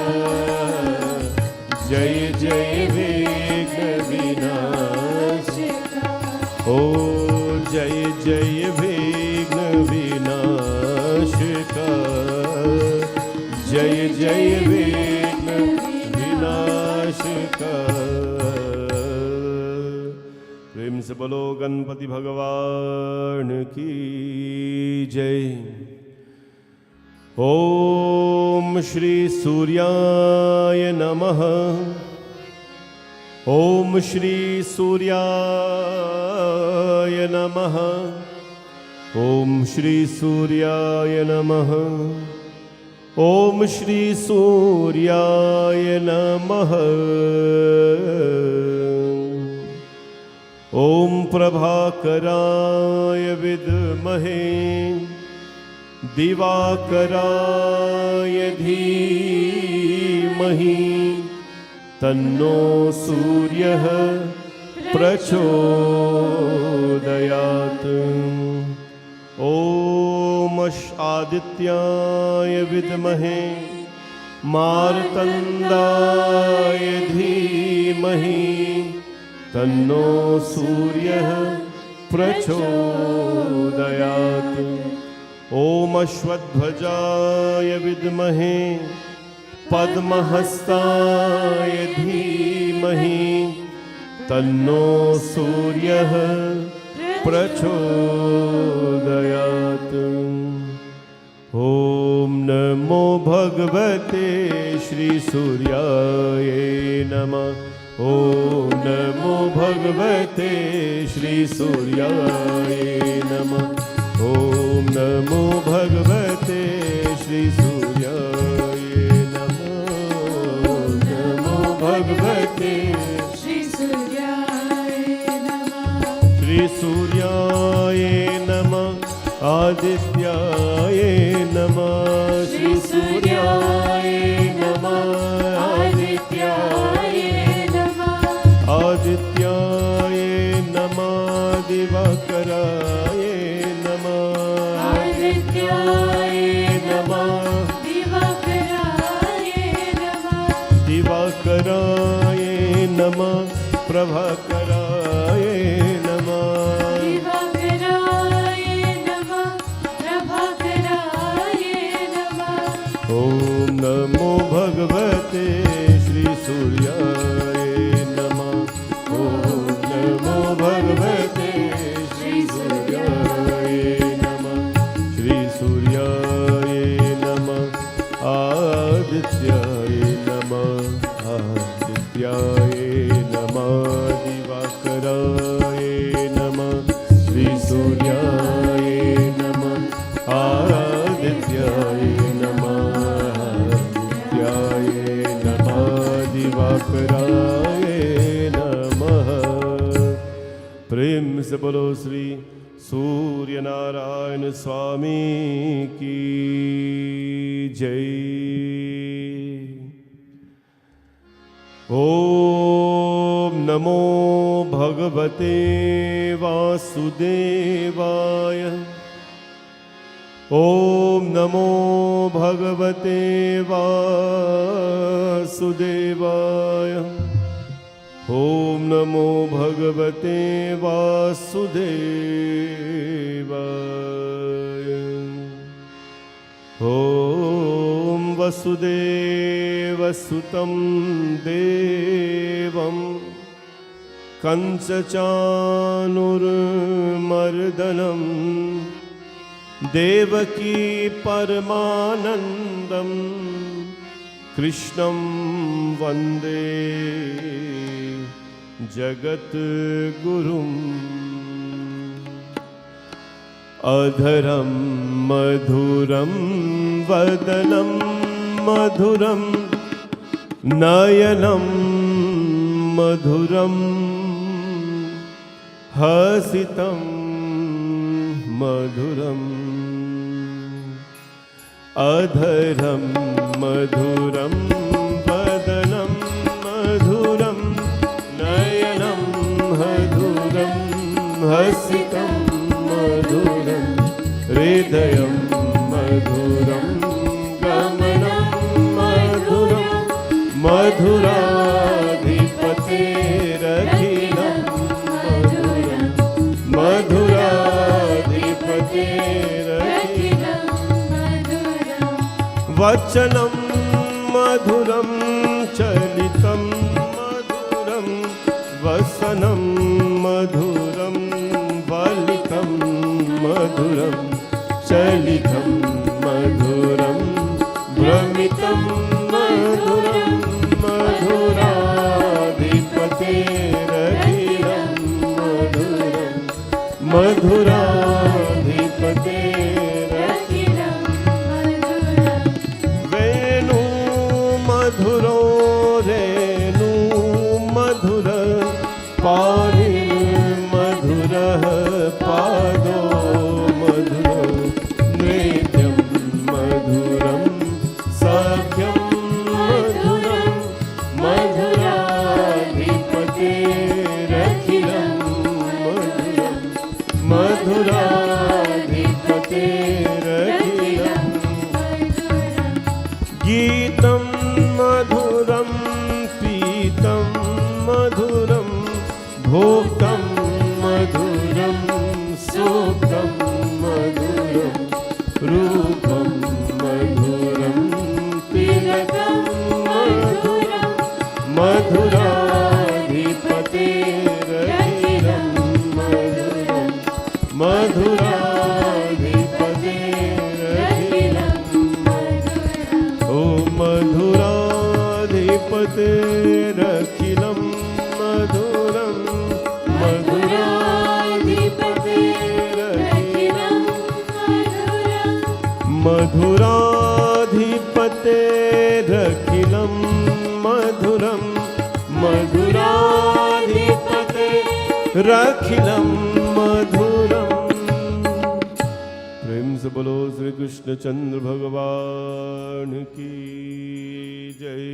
S2: जय जय विघ्न विनाशका। ओ जय जय विघ्न विनाशका। जय जय विघ्न विनाशका। प्रेम से बोलो गणपति भगवान की जय। ओम श्री सूर्याय नमः। ओम श्री सूर्याय नमः। ओम श्री सूर्याय नमः। ओम श्री सूर्याय नमः। ओम प्रभाकराय विद्महे दिवाकराय धीमहि तन्नो सूर्यः प्रचोदयात्। ओम आदित्याय विद्महे मार्तण्डाय धीमहि तन्नो सूर्यः प्रचोदयात्। ओम अश्वध्वजाय विद्महे पद्महस्ताय धीमहि तन्नो सूर्यः प्रचोदयात्। ओम नमो भगवते श्री सूर्याय नमः। ओम नमो भगवते श्री सूर्याय नमः। ओम नमो भगवते श्री सूर्याय नमः। नमो भगवते
S3: श्रीसूर्याय नमः
S2: श्रीसूर्याय नमः आदित्याय नमः श्रीसूर्याय नमः आदित्याय आदित्याय नमः दिवाकराय नमः
S3: आदित्याय
S2: नमः
S3: दिवाकराय नमः
S2: दिवाकराय नमः प्रभाकराय नमः
S3: दिवाकराय नमः प्रभाकराय नमः
S2: ॐ नमो भगवते श्रीसूर्याय नमः ॐ नमो भगवते श्रीसूर्याय नमः श्रीसूर्याय नमः आदित्याय नमः आदित्याय नमः दिवाकराय नमः श्रीसूर्याय नमः आदित्याय नमः आदित्याय नमः दिवाकराय नमः प्रेम से बोलो श्री सूर्य नारायण स्वामी की जय। ओम नमो भगवते वासुदेवाय ओम नमो भगवते वासुदेवाय ओम नमो भगवते वासुदेवाय ओम वसुदेवसुतं देवं कंसचाणूरमर्दनं देवकी परमानन्दं कृष्णं वन्दे जगद्गुरुम् अधरं मधुरं वदनं मधुरं नयनं मधुरं हसितं मधुरम् अधरं मधुरं वदनं मधुरं नयनं मधुरं हसितं मधुरं हृदयं मधुरं गमनं मधुरं मधुराधिपतेरखिलं मधुरं मधुराधिपतेरखिलं वचनं मधुरं चलितं मधुरं वसनं मधुरं वलितं मधुरं चलितं मधुरं भ्रमितं मधुरं मधुराधिपतेरखिलं मधुरं मधुराधिपतेरखिलं वेणु मधुरो रेणु मधुर पाणि मधुरः पादो मधुरो नृत्यं मधुरं सख्यं मधुरं मधुराधिपतेरखिलं मधुरं मधुराधिपतेरखिलं गीतं मधुरं पीतं मधुरं भोक्तं मधुरं सुखं मधुरं रूपं मधुरं तिलकं मधुरं मधुराधिपतेरखिलं मधुरं मधुराधिपतेरखिलं ॐ मधुराधिपतेरखिलं मधुरं मधुराधिपतेरखिलं मधुराधिपतेरखिलं मधुरं रखिलं मधुरम्। प्रेम से बोलो श्री कृष्ण चंद्र भगवान की जय।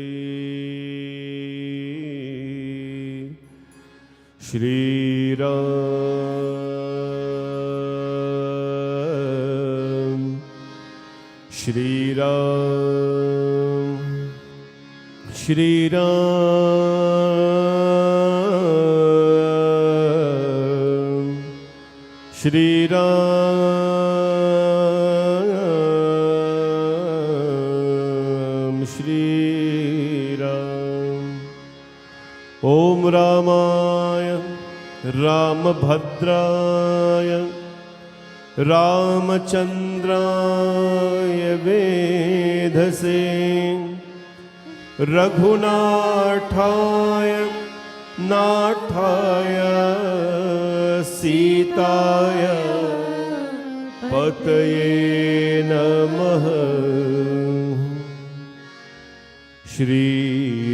S2: श्री राम श्री राम श्री राम श्री राम श्री राम। ओम रामाय रामभद्राय रामचंद्राय वेधसे रघुनाथाय नाथाय सीताय पतये नमः। श्री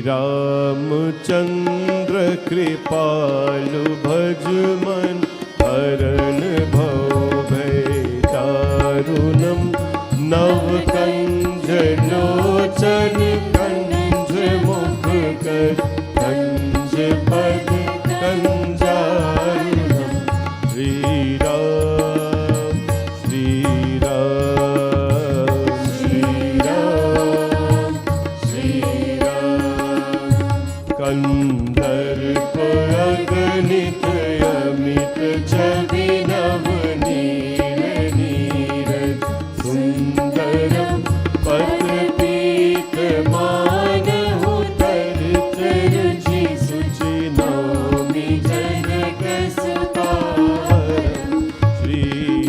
S2: रामचंद्र कृपालु भजमन हरन भव भय दारुणम नव कंज लोचन कंज मुख कर कंज पद कंजारुणम। श्री राम श्री राम श्री राम श्री राम। कंदर्प अगणित अमित छवि नवनील नीरज सुंदरम पत्रपीत मानहु तर रुचि सुचि नौमि जनक सुतारम। श्री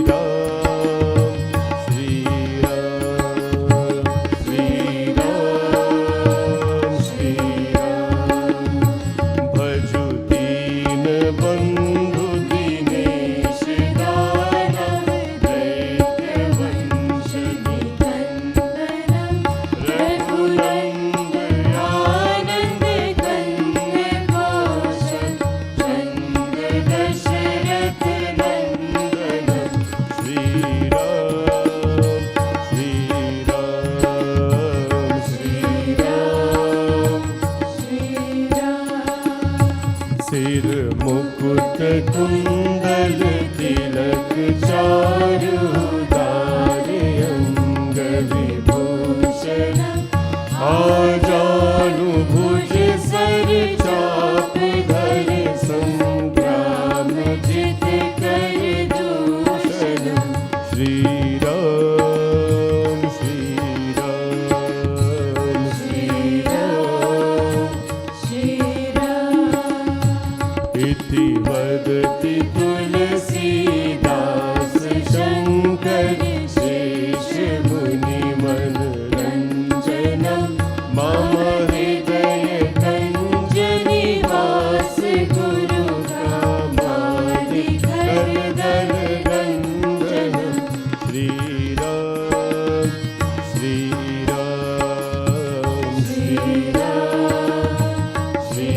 S2: राम श्री राम श्री राम श्री राम। भजु दीन बंधु दिनेश दानव दैत्य वंश निकंदनम रघुनंद आनंद कंद कौशल चंद्र दशरथ नंदनम। श्री राम श्री राम श्री राम
S3: श्री राम।
S2: सिर मुकुट कुंडल तिलक चारु दार अंग विभूषण आजानु भुज सर चाप धर संग्राम जित कर दूषण। श्री राम श्री राम श्री राम
S3: श्री राम।
S2: इति वदति तुलसीदास शंकर शेष मुनि मनरंजनम मम हृदय कंज निवास गुरु कामादि करदल रंजनम। श्री राम श्री राम श्री राम श्री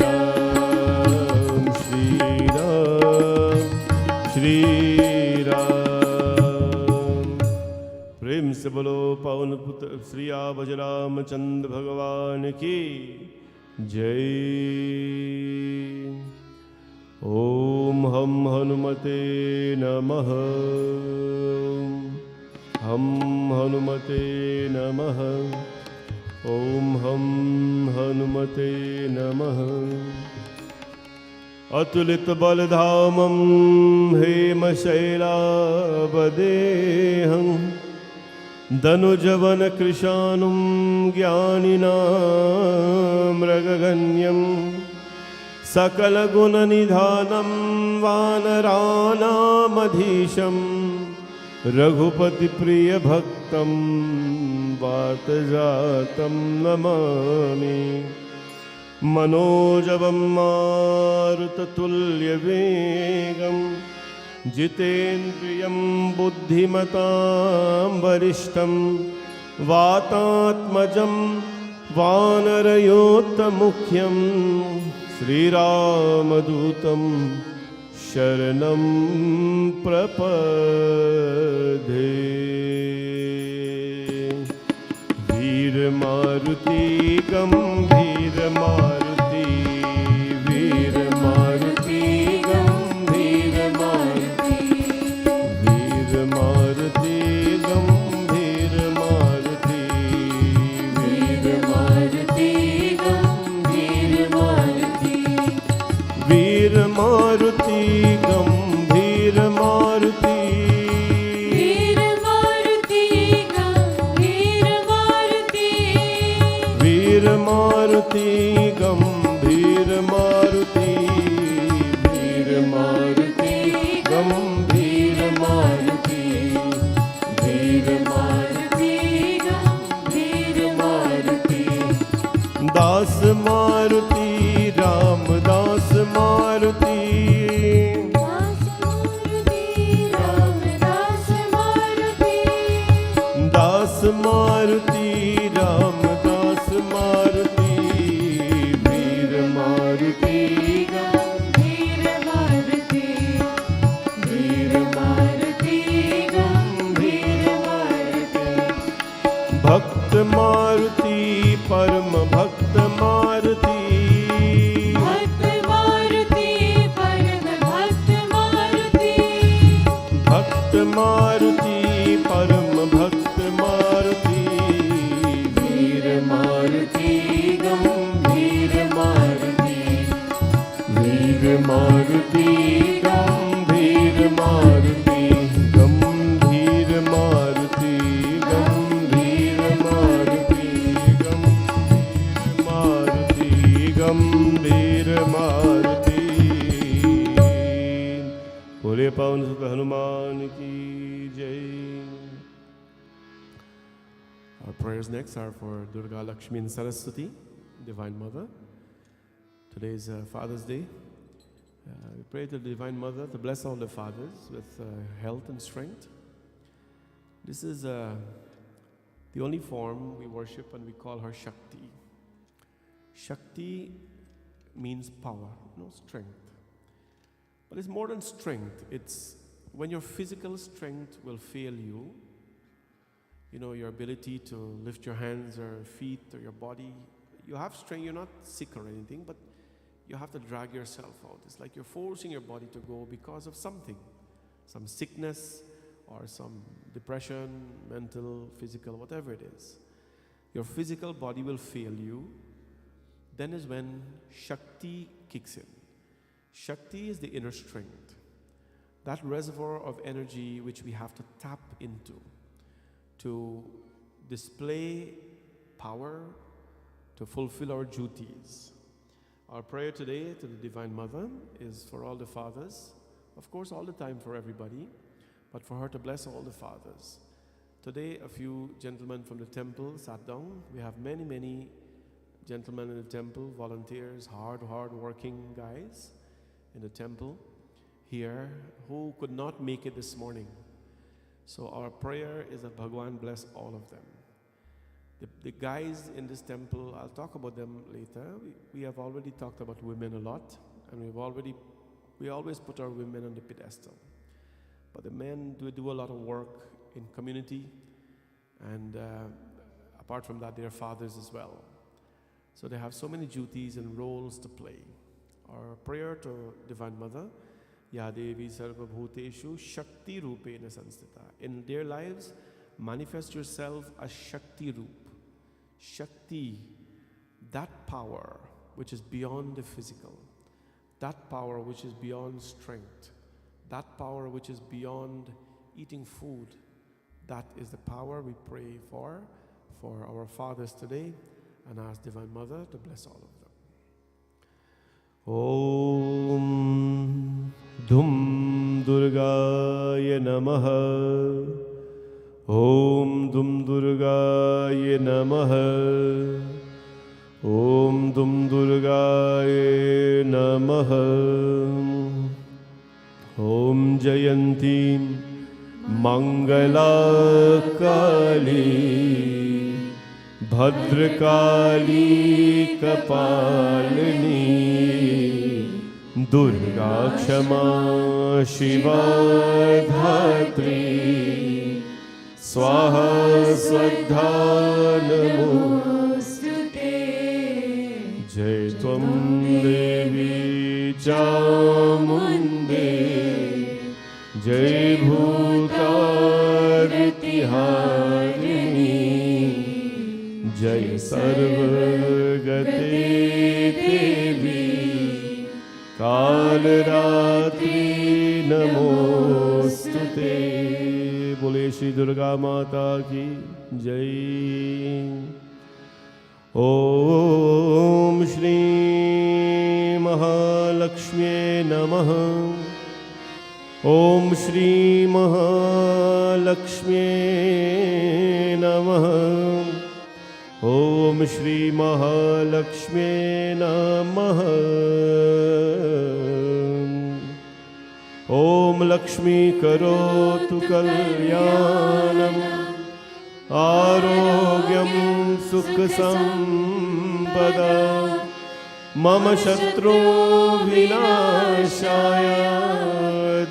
S2: राम श्री राम श्री राम। प्रेम से बोलो पवन पुत्र श्री भज रामचंद्र भगवान की जय। ओम हम हनुमते नमः। हम हनुमते नमः। ओम हम हनुमते नमः। अतुलित बलधामं हेमशैलावदेहं धनुजवन कृशानुं ज्ञानिनां मृगगण्यं सकलगुणनिधानं वानराणामधीशं रघुपतिप्रियभक्तं वातजातं नमामि। मनोजवं मारुततुल्यवेगं जितेन्द्रियं बुद्धिमतां वरिष्ठं वातात्मजं वानरयोत्तमुख्यं श्रीरामदूतं शरणं प्रपद्ये। वीरमारुति गम्भीरमारुति, वीरमारुति गम्भीरमारुति, वीरमारुति गम्भीरमारुति, वीरमारुति गम्भीरमारुति, वीरमारुति गम्भीरमारुति, वीरमारुति गम्भीरमारुति, वीरमारुति गम्भीरमारुति, वीरमारुति गम्भीरमारुति। दास मारुति रामदास मारुति, दास मारुति रामदास मारुति, वीर मारुति गम्भीरमारुति, वीर मारुति गम्भीरमारुति। भक्त मारुति परम भक्त मारुति, भक्त मारुति परम भक्त मारुति, भक्त मारुति परम भक्त मारुति, वीर मारुति गम्भीर मारुति, वीर मारुति गम्भीर मारुति, गम्भीर मारुति, गम्भीर मारुति, गम्भीर मारुति, गम्भीर मारुति। बोले पवन सुत हनुमान की जय। Our prayers next are for Durga, Lakshmi and Saraswati, Divine Mother. Today is Father's Day. We pray to the Divine Mother to bless all the fathers with health and strength. This is the only form we worship and we call her Shakti. Shakti means power, strength. But it's more than strength. It's when your physical strength will fail you, your ability to lift your hands or feet or your body. You have strength, you're not sick or anything, but you have to drag yourself out. It's like you're forcing your body to go because of something, some sickness or some depression, mental, physical, whatever it is. Your physical body will fail you. Then is when Shakti kicks in. Shakti is the inner strength, that reservoir of energy which we have to tap into to display power, to fulfill our duties. Our prayer today to the Divine Mother is for all the fathers, of course all the time for everybody, but for her to bless all the fathers. Today a few gentlemen from the temple sat down. We have many gentlemen in the temple, volunteers, hard working guys in the temple here who could not make it this morning. So our prayer is that Bhagwan bless all of them. The guys in this temple, I'll talk about them later. We have already talked about women a lot, and we always put our women on the pedestal. But the men do a lot of work in community, and apart from that, they are fathers as well. So they have so many duties and roles to play. Our prayer to Divine Mother, Ya Devi Sarva Bhuteshu Shakti Rupena Sanstita. In their lives, manifest yourself as Shakti Roop. Shakti, that power which is beyond the physical, that power which is beyond strength, that power which is beyond eating food, that is the power we pray for our fathers today, and ask Divine Mother to bless all of them. Om Dhum Durgaya Namaha. Om Dhum Durgaya Namaha. Om Dhum Durgaya Namaha. Om Jayanti Mangala Kali Bhadrakali Kapalini Durga क्षमा शिवा धात्री स्वाहा स्वधा नमोस्तुते। जय त्वं देवी चामुण्डे जय भूतारतिहारिणी जय सर्वगते देवी कालरात्रि नमोस्तुते। बोले श्री दुर्गा माता की जय। ओम श्री महालक्ष्म्ये नमः। ओम श्री महालक्ष्म्ये नमः। ओम श्री महालक्ष्म्ये नमः। ओम लक्ष्मी करोतु कल्याणम् आरोग्यं सुख संपदा मम शत्रु विनाशाय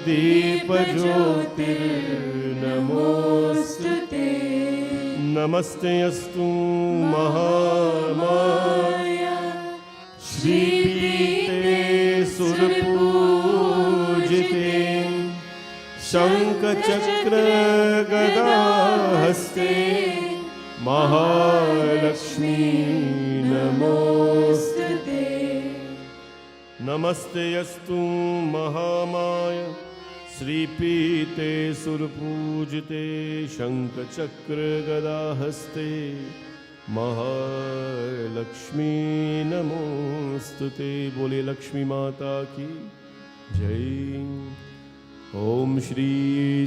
S2: दीपज्योतिर्नमोस्तुते। नमस्ते अस्तु महामाया श्रीपीते सुरपूजिते शंखचक्र गदाहस्ते महालक्ष्मी नमोस्तुते। नमस्ते अस्तु महामाया श्रीपीते सुरपूजिते शंखचक्र गदाहस्ते महालक्ष्मी नमोस्तुते। बोले लक्ष्मी माता की जय। ओम श्री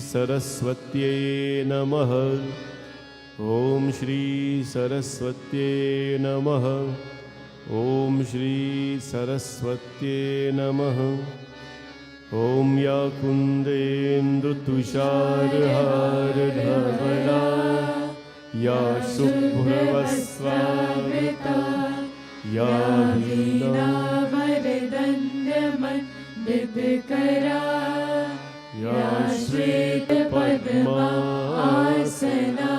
S2: सरस्वत्यै नमः। ओम श्री सरस्वत्यै नमः। ओम श्री सरस्वत्यै नमः। ओम या कुन्देन्दुतुषारहारधवला या शुभ्रवस्त्रावृता या वीणावरदण्डमण्डितकरा या श्वेतपद्मासना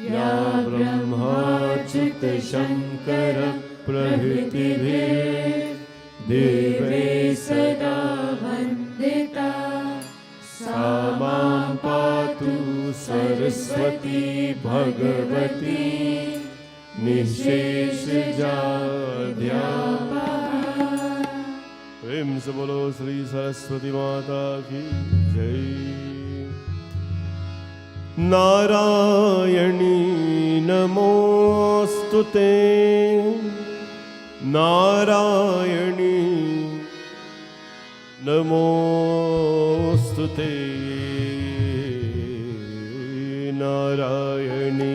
S2: या ब्रह्माच्युतशङ्कर प्रभृतिभिः देवैः सदा वन्दिता सा मां पातु सरस्वती भगवती निःशेषजाड्यापहा। प्रेम से बोलो श्री सरस्वती माता की जय। नारायणी नमोस्तुते। नारायणी नमोस्तुते। नारायणी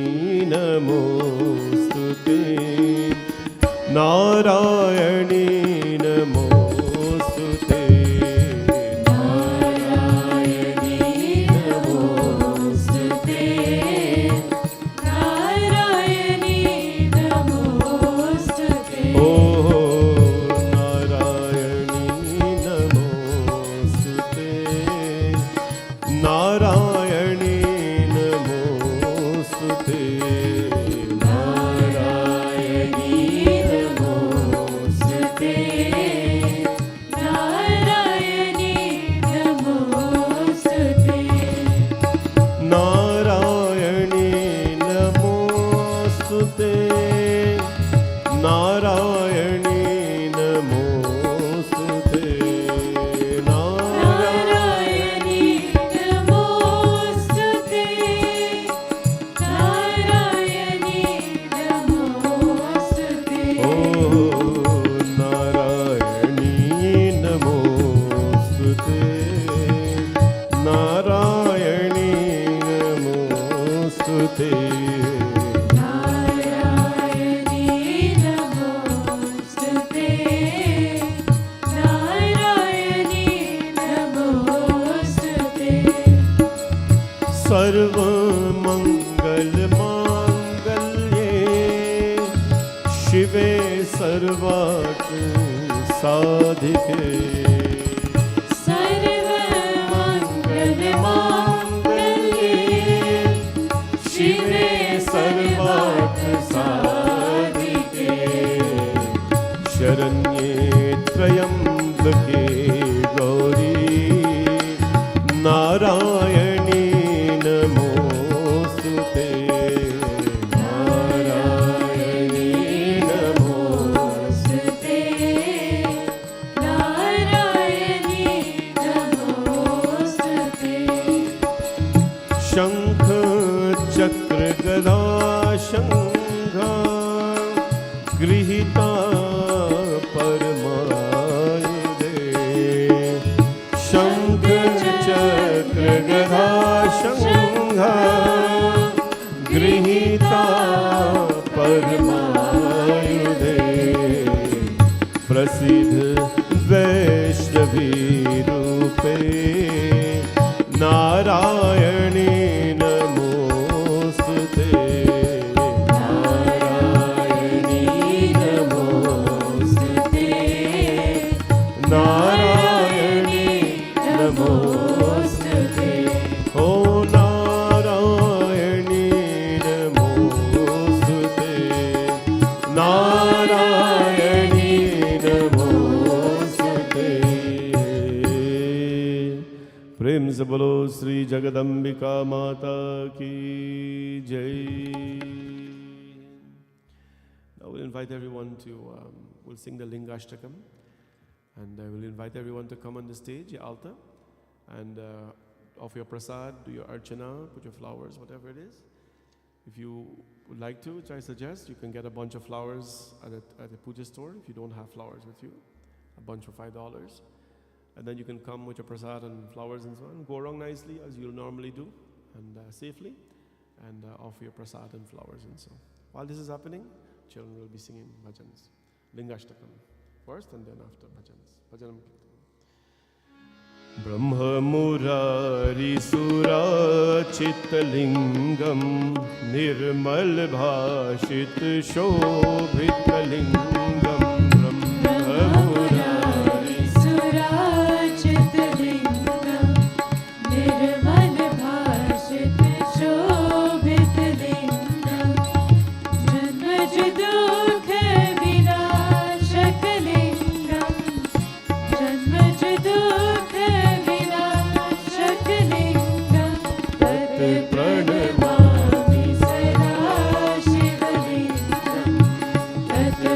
S2: नमोस्तुते। नारायणी नमोस्तुते।
S3: नारायणी नमोस्तुते। नारायणी नमोस्तुते।
S2: ओ नारायणी नमोस्तुते। नारायणी नमोस्तुते। सर्वार्थ साधिके
S3: सर्वमङ्गलमाङ्गल्ये शिवे सर्वार्थसाधिके
S2: शरण्ये त्र्यम्बके गौरी नारायणी नमोस्तुते
S3: नारायणी नमोस्तुते नारायणी नमोस्तुते
S2: शंख चक्र गदा शंख गृहीता परमायुधे शंख चक्र गदा शंख गृहीता परमायुधे प्रसिद्ध वैष्णवी रूपे नारायणी नमोस्तुते
S3: नारायणी नमोस्तुते
S2: नारायणी
S3: नमोस्तुते
S2: ओ नारायणी नमोस्तुते नारायणी नमोस्तुते प्रेम से बोलो श्री जगदम्बिका माता की जय. Now we'll invite everyone to, we'll sing the Lingashtakam, and I will invite everyone to come on the stage, the altar, and offer your prasad, do your archana, put your flowers, whatever it is. If you would like to, which I suggest, you can get a bunch of flowers at the puja store if you don't have flowers with you, a bunch for $5. And then you can come with your prasad and flowers and so on, go around nicely as you'll normally do, and safely, and offer your prasad and flowers and so on. While this is happening, children will be singing bhajans, Lingashtakam first and then after bhajans. Bhajanam Kirtanam. Brahma Murari Surachittalingam Nirmal Bhashit Shobhitalingam Brahma Murari
S3: सुराचितलिङ्गं निर्मलभाषित शोभितलिङ्गं जन्मज दुःख विनाशकलिङ्गं जन्मज दुःख विनाशकलिङ्गं तत् प्रणमामि सदा शिवलिङ्गं तत्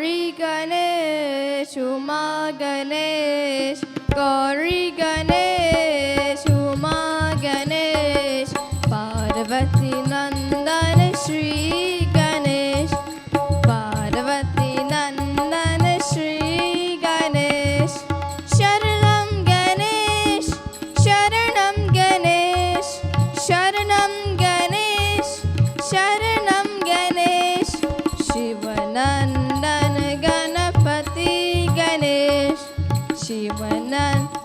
S4: Gauri Ganesh, Uma Ganesh, Gauri Ganesh, Uma Ganesh, Parvati Nandan Shri Ganesh, Parvati Nandan Shri Ganesh, Sharanam Ganesh, Sharanam Ganesh, Sharanam Ganesh, Sharanam Ganesh, Shivanandan Ganapati Ganesh,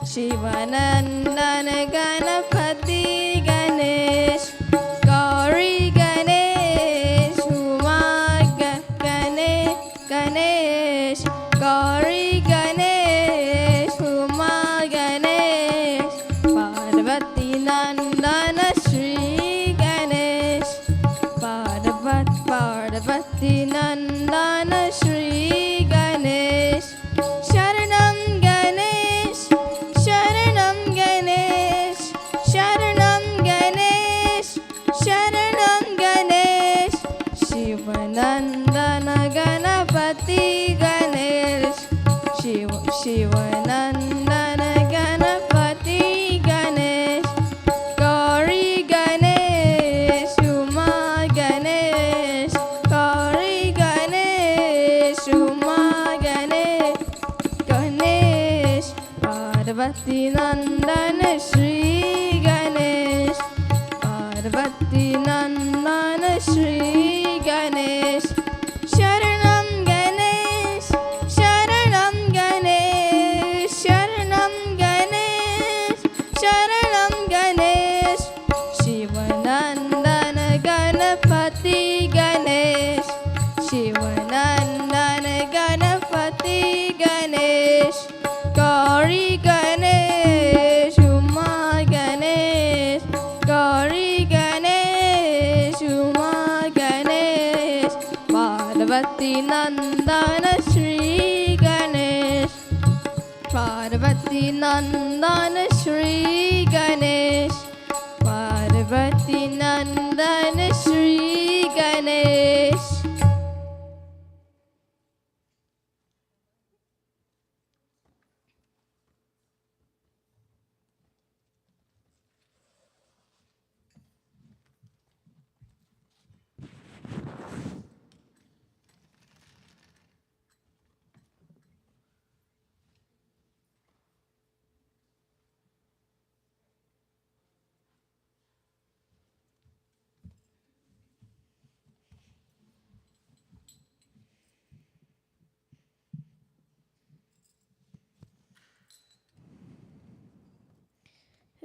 S4: Shivanandan Ganapati Ganesh, Gauri Ganesh, Uma Ganesh, Gauri Ganesh, Uma Ganesh, Parvati Nandana Shri Ganesh, Parvati Nandana Shri Ganesh, Sharanam Ganesh, Sharanam Ganesh, Sharanam Ganesh, Sharanam Ganesh, Shivanandana Ganapati Ganesh, Shivanandana Ganapati Ganesh, Gauri Ganesh, Uma Ganesh, Gauri Ganesh, Uma Ganesh, Ganesh, Parvati Nandan Shri Ganesh, Parvati Nandan Shri Ganesh, Sharanam Ganesh, Sharanam Ganesh, Sharanam Ganesh, Sharanam Ganesh, Shivanandana Ganapati Ganesh, Shivanandana Ganapati Ganesh, Gauri Ganesh, Uma Ganesh, Gauri Ganesh, Uma Ganesh, Parvati Nandana Shri Ganesh, Parvati Nandana Shri Ganesh, Parvati Nandana Shri Ganesh.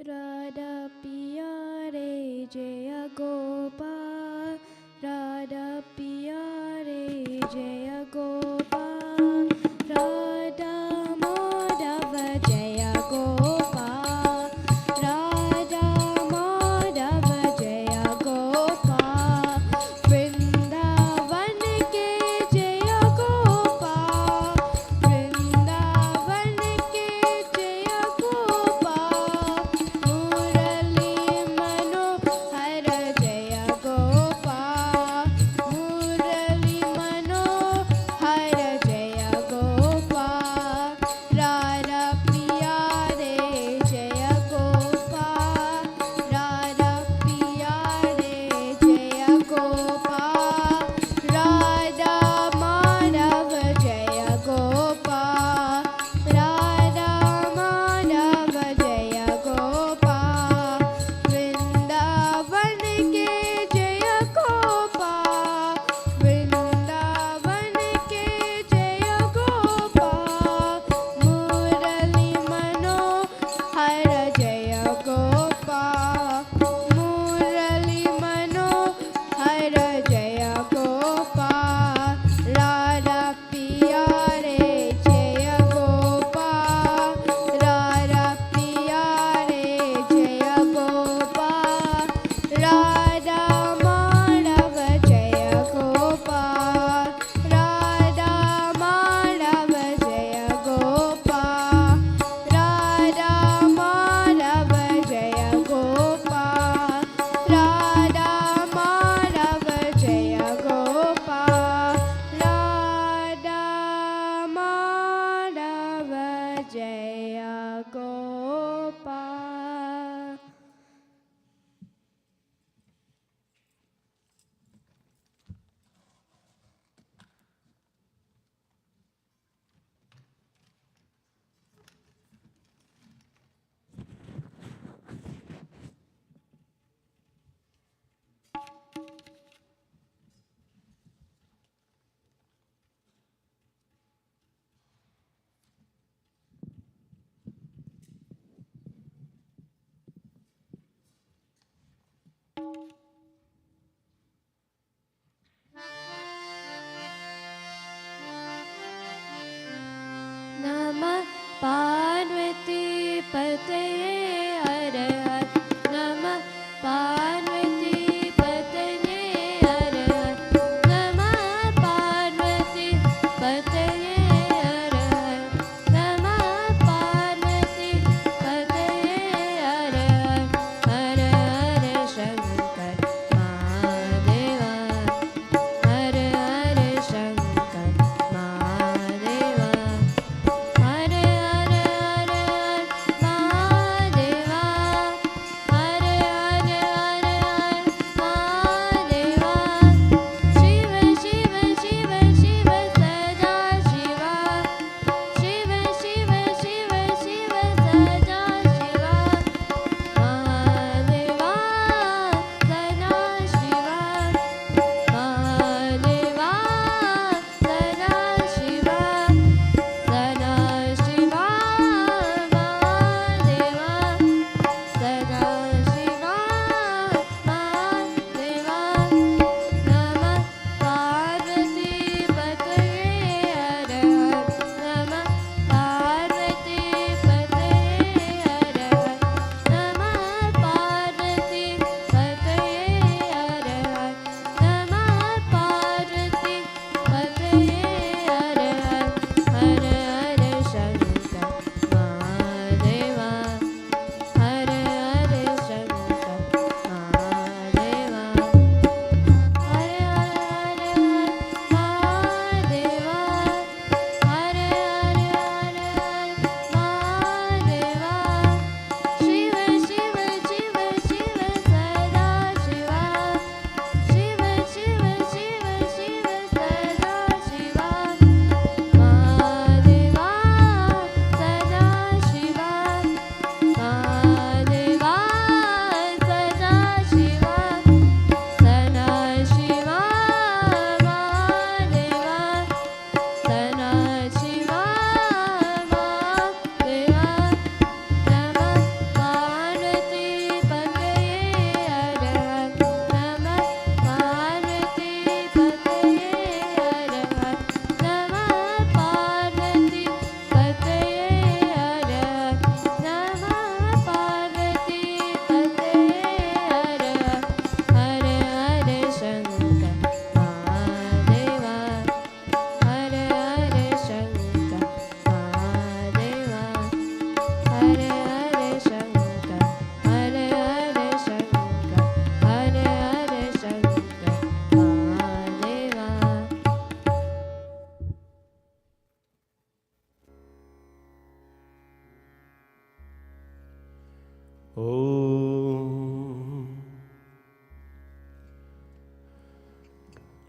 S4: Radha Piya Re Jaya Gopal, Radha Piya Re Jaya Gopal, Radha Madhava Jaya Gopal, Radha Madhava Jaya Gopal, Vrindavan ke Jaya Gopal, Vrindavan ke Jaya Gopal, Murali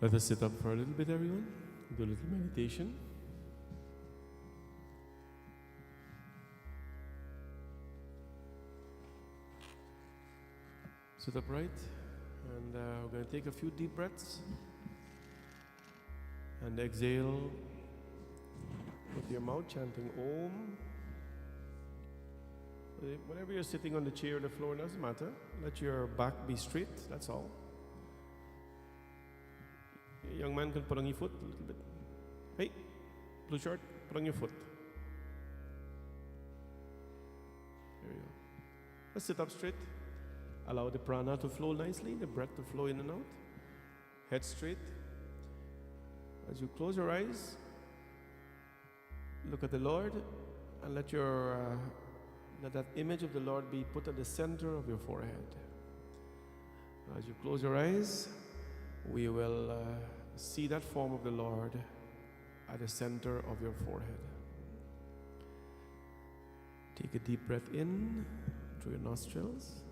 S2: Let us sit up for a little bit, everyone. Do a little meditation. Sit upright, and we're going to take a few deep breaths and exhale with your mouth, chanting Om. Whenever you're sitting on the chair or the floor, it doesn't matter. Let your back be straight, that's all. A young man can put on your foot a little bit. Hey, blue shirt, put on your foot. There you go. Let's sit up straight. Allow the prana to flow nicely, the breath to flow in and out. Head straight. As you close your eyes, look at the Lord and let that image of the Lord be put at the center of your forehead. As you close your eyes, we will see that form of the Lord at the center of your forehead. Take a deep breath in through your nostrils.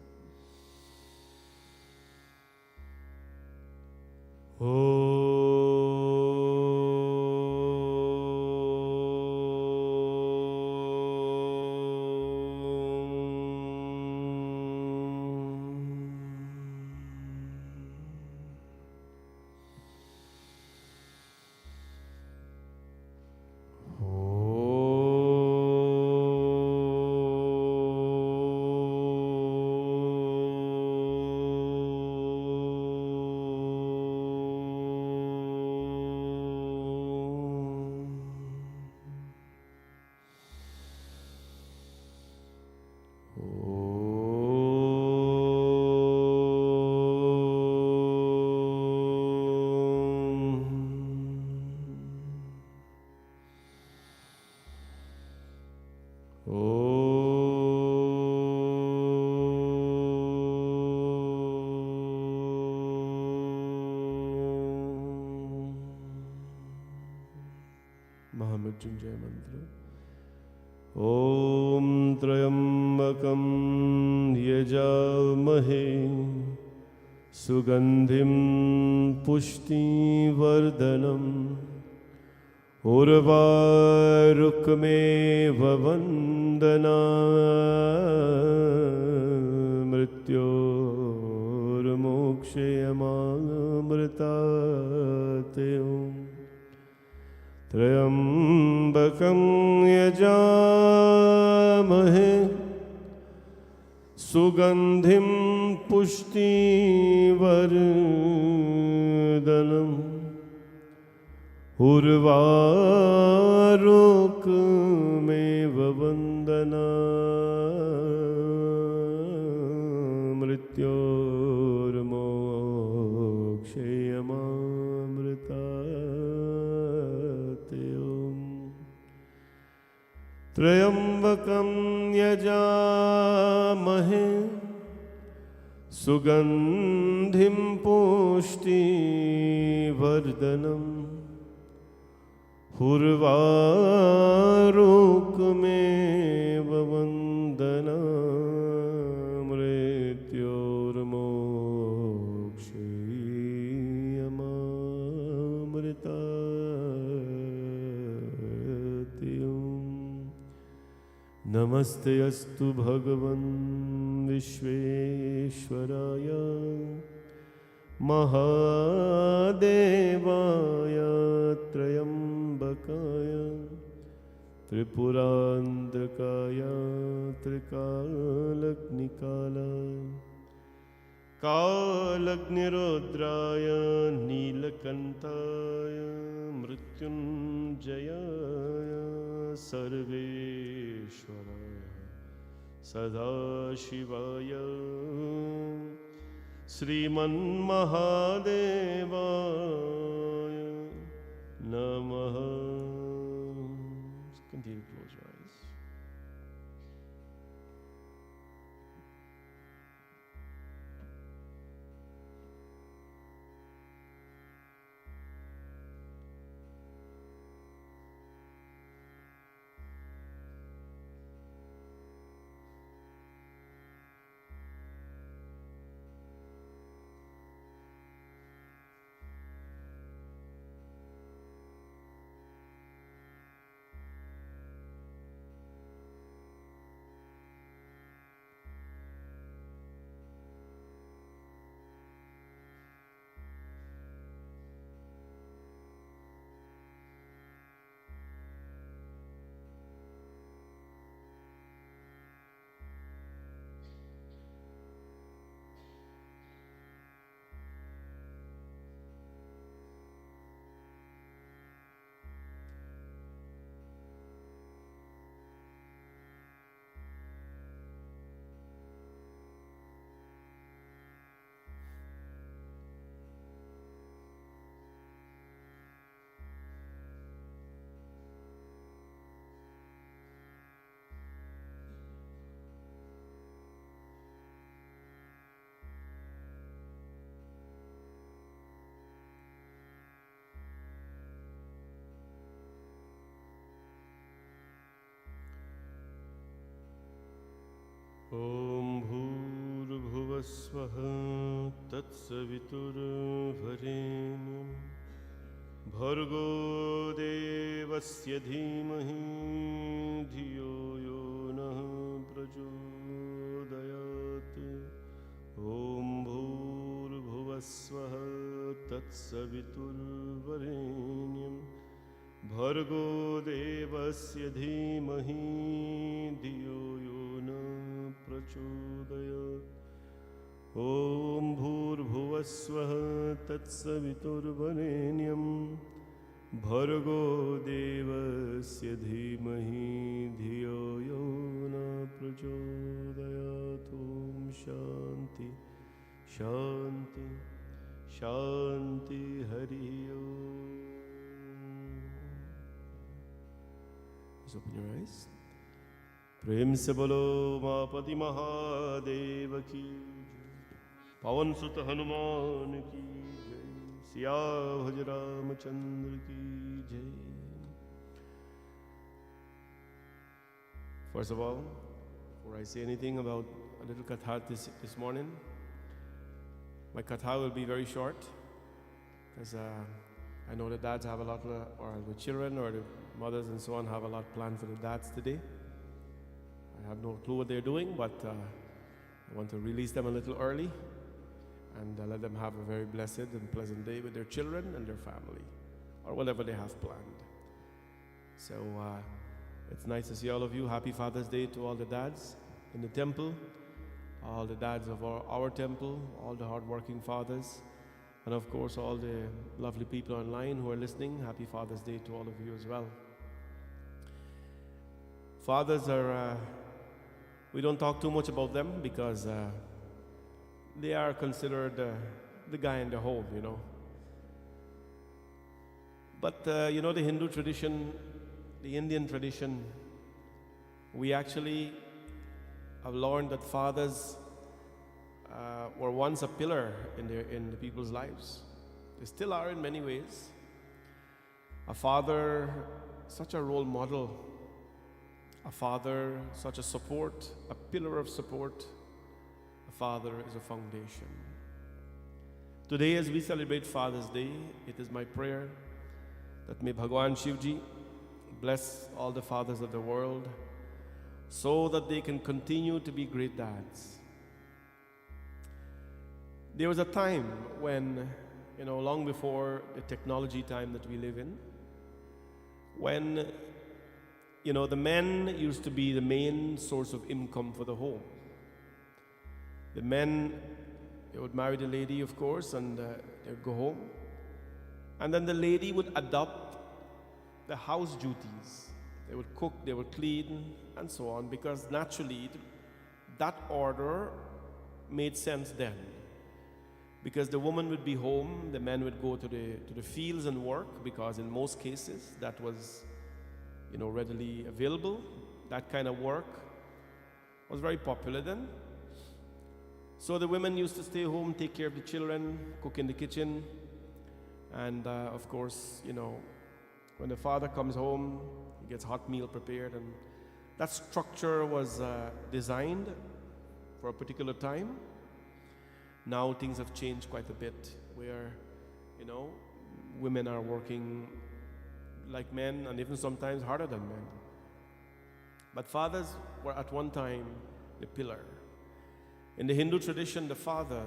S2: महामृत्युंजय मंत्र। ओम त्र्यंबकं यजामहे सुगंधिं पुष्टिवर्धनम् उर्वारुकमेव मृत्योर्मोक्षयमामृतात् त्र्यंबकं यजामहे सुगंधिं पुष्टिवर्धनम् उर्वारुकमेव मृत्योर्मोक्षयमामृतात् त्र्यंबकं यजामहे सुगंधिं पुष्टिवर्धनम् उर्वारुकमेव मृत्योर्मोक्षयमामृतात् नमस्ते अस्तु भगवन् विश्वेश्वराय महादेवाय त्र्यंबकाय त्रिपुरांतकाय त्रिकालग्निकालाय कालग्निरुद्राय नीलकंठाय मृत्युंजयाय सर्वेश्वराय सदाशिवाय श्रीमन्महादेवाय नमः। Continue to close your eyes. भूर्भुवस्वः तत्सवितुर्वरेण्यं भर्गो देवस्य धीमहि धियो यो नः प्रचोदयात् ॐ भूर्भुवस्वः तत्सवितुर्वरेण्यं भर्गो देवस्य धीमहि धियो यो न प्रचोदयात् ॐ भूर्भुवस्वः तत्सवितुर्वरेण्यं भर्गो देवस्य धीमहि धियो यो न प्रचोदयात् ॐ शान्ति शान्ति शान्ति हरि ओम. Just open your eyes. प्रेम से बोलो मापति महादेव की जय, पवन सुत हनुमान की जय, सिया भज रामचंद्र की जय. First of all, before I say anything about a little katha this morning, my katha will be very short because I know the dads have a lot, or the children or the mothers and so on have a lot planned for the dads today. I have no clue what they're doing, but I want to release them a little early and let them have a very blessed and pleasant day with their children and their family, or whatever they have planned. So it's nice to see all of you. Happy Father's Day to all the dads in the temple, all the dads of our temple, all the hard-working fathers, and of course all the lovely people online who are listening. Happy Father's Day to all of you as well. Fathers are, we don't talk too much about them because they are considered the guy in the home, you know. But you know, the Hindu tradition, the Indian tradition, we actually have learned that fathers were once a pillar in the people's lives. They still are in many ways. A father, such a role model. A father, such a support, a pillar of support. A father is a foundation. Today, as we celebrate Father's Day, it is my prayer that may Bhagwan Shivji bless all the fathers of the world so that they can continue to be great dads. There was a time when, you know, long before the technology time that we live in, when, you know, the men used to be the main source of income for the home. The men, they would marry the lady, of course, and they would go home. And then the lady would adopt the house duties. They would cook, they would clean, and so on, because naturally that order made sense then. Because the woman would be home, the men would go to the fields and work, because in most cases that was, you know, readily available. That kind of work was very popular then. So the women used to stay home, take care of the children, cook in the kitchen, and of course, you know, when the father comes home, he gets hot meal prepared, and that structure was designed for a particular time. Now things have changed quite a bit, where, you know, women are working like men and even sometimes harder than men. But fathers were at one time the pillar. In the Hindu tradition, the father,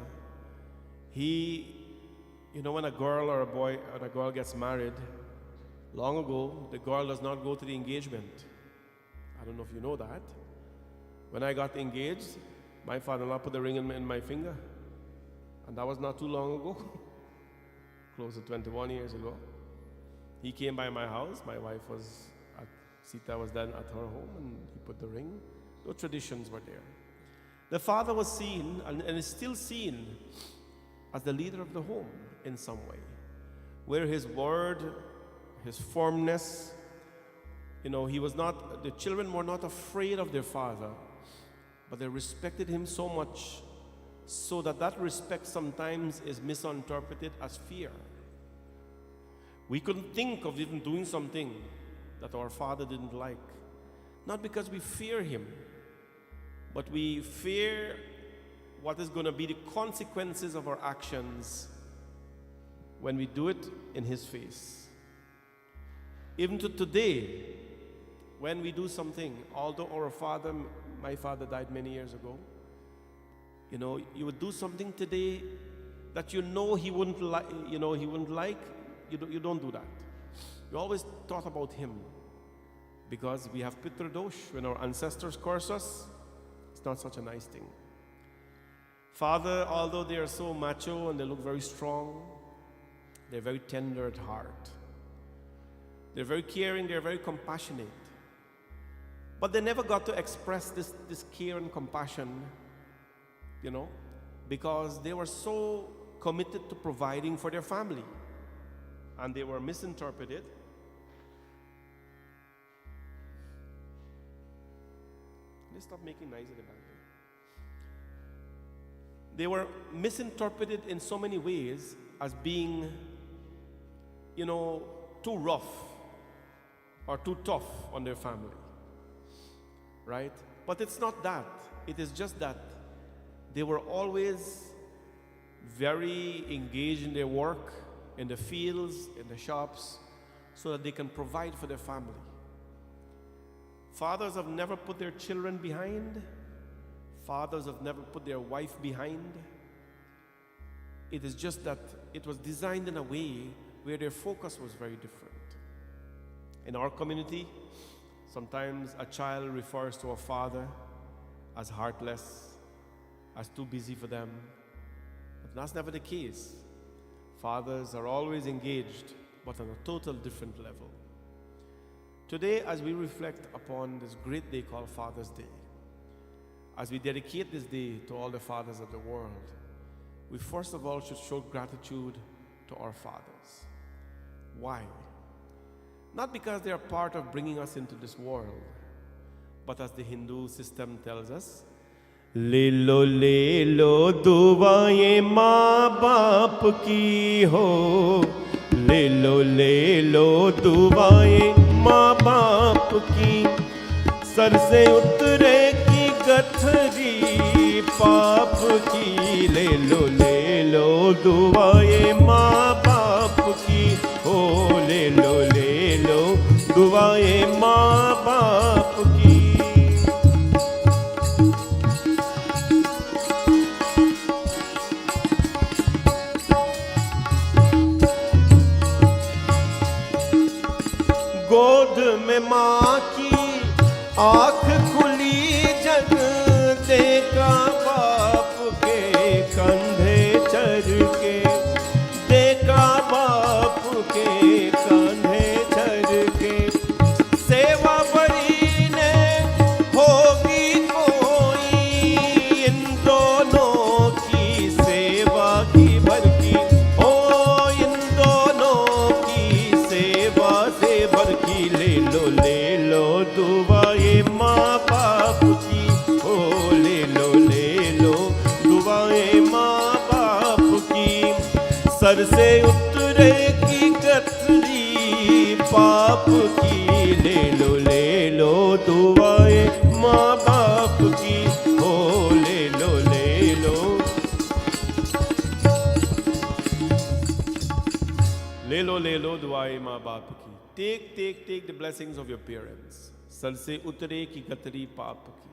S2: he, you know, when a girl or a boy or a girl gets married, long ago, the girl does not go to the engagement. I don't know if you know that. When I got engaged, my father-in-law put the ring in my finger. And that was not too long ago, close to 21 years ago. He came by my house. My wife was, Sita was then at her home, and he put the ring. Those traditions were there. The father was seen, and is still seen, as the leader of the home in some way, where his word, his firmness, you know, he was not, the children were not afraid of their father, but they respected him so much, so that respect sometimes is misinterpreted as fear. We couldn't think of even doing something that our father didn't like. Not because we fear him, but we fear what is going to be the consequences of our actions when we do it in His face. Even to today, when we do something, although our father, my father died many years ago, you know, you would do something today that you know he wouldn't like, you don't do that. You always thought about him, because we have Pitra Dosh. When our ancestors curse us, it's not such a nice thing. Father, although they are so macho and they look very strong, they're very tender at heart. They're very caring, they're very compassionate. But they never got to express this care and compassion, you know, because they were so committed to providing for their family. And they were misinterpreted. Let's stop making noise at the back. They were misinterpreted in so many ways as being, you know, too rough or too tough on their family. Right? But it's not that. It is just that they were always very engaged in their work, in the fields, in the shops, so that they can provide for their family. Fathers have never put their children behind. Fathers have never put their wife behind. It is just that it was designed in a way where their focus was very different. In our community, sometimes a child refers to a father as heartless, as too busy for them. But that's never the case. Fathers are always engaged, but on a total different level. Today, as we reflect upon this great day called Father's Day, as we dedicate this day to all the fathers of the world, we first of all should show gratitude to our fathers. Why? Not because they are part of bringing us into this world, but as the Hindu system tells us, ले लो दुआएं माँ बाप की हो, ले लो दुआएं माँ बाप की, सर से उतरे की गठरी पाप की, ले लो दुआएं माँ बाप की हो, ले लो दुआएं माँ बाप की। गोद में माँ की आँख खुली, जग देखा बाप के कंधे चढ़ के, देखा बाप के कंधे चढ़ के, सेवा बड़ी ने होगी कोई, इन दोनों की सेवा की भर की, ओ इन दोनों की सेवा से भर की, ले लो दुआएं माँ बाप की, ओ ले लो दुआएं माँ बाप की, सर से उतरे की गठरी पाप की, ले लो दुआएं माँ बाप की, ओ ले लो दुआएं माँ बाप की। Take the blessings of your parents. Sir से उतरे की गठरी पाप की.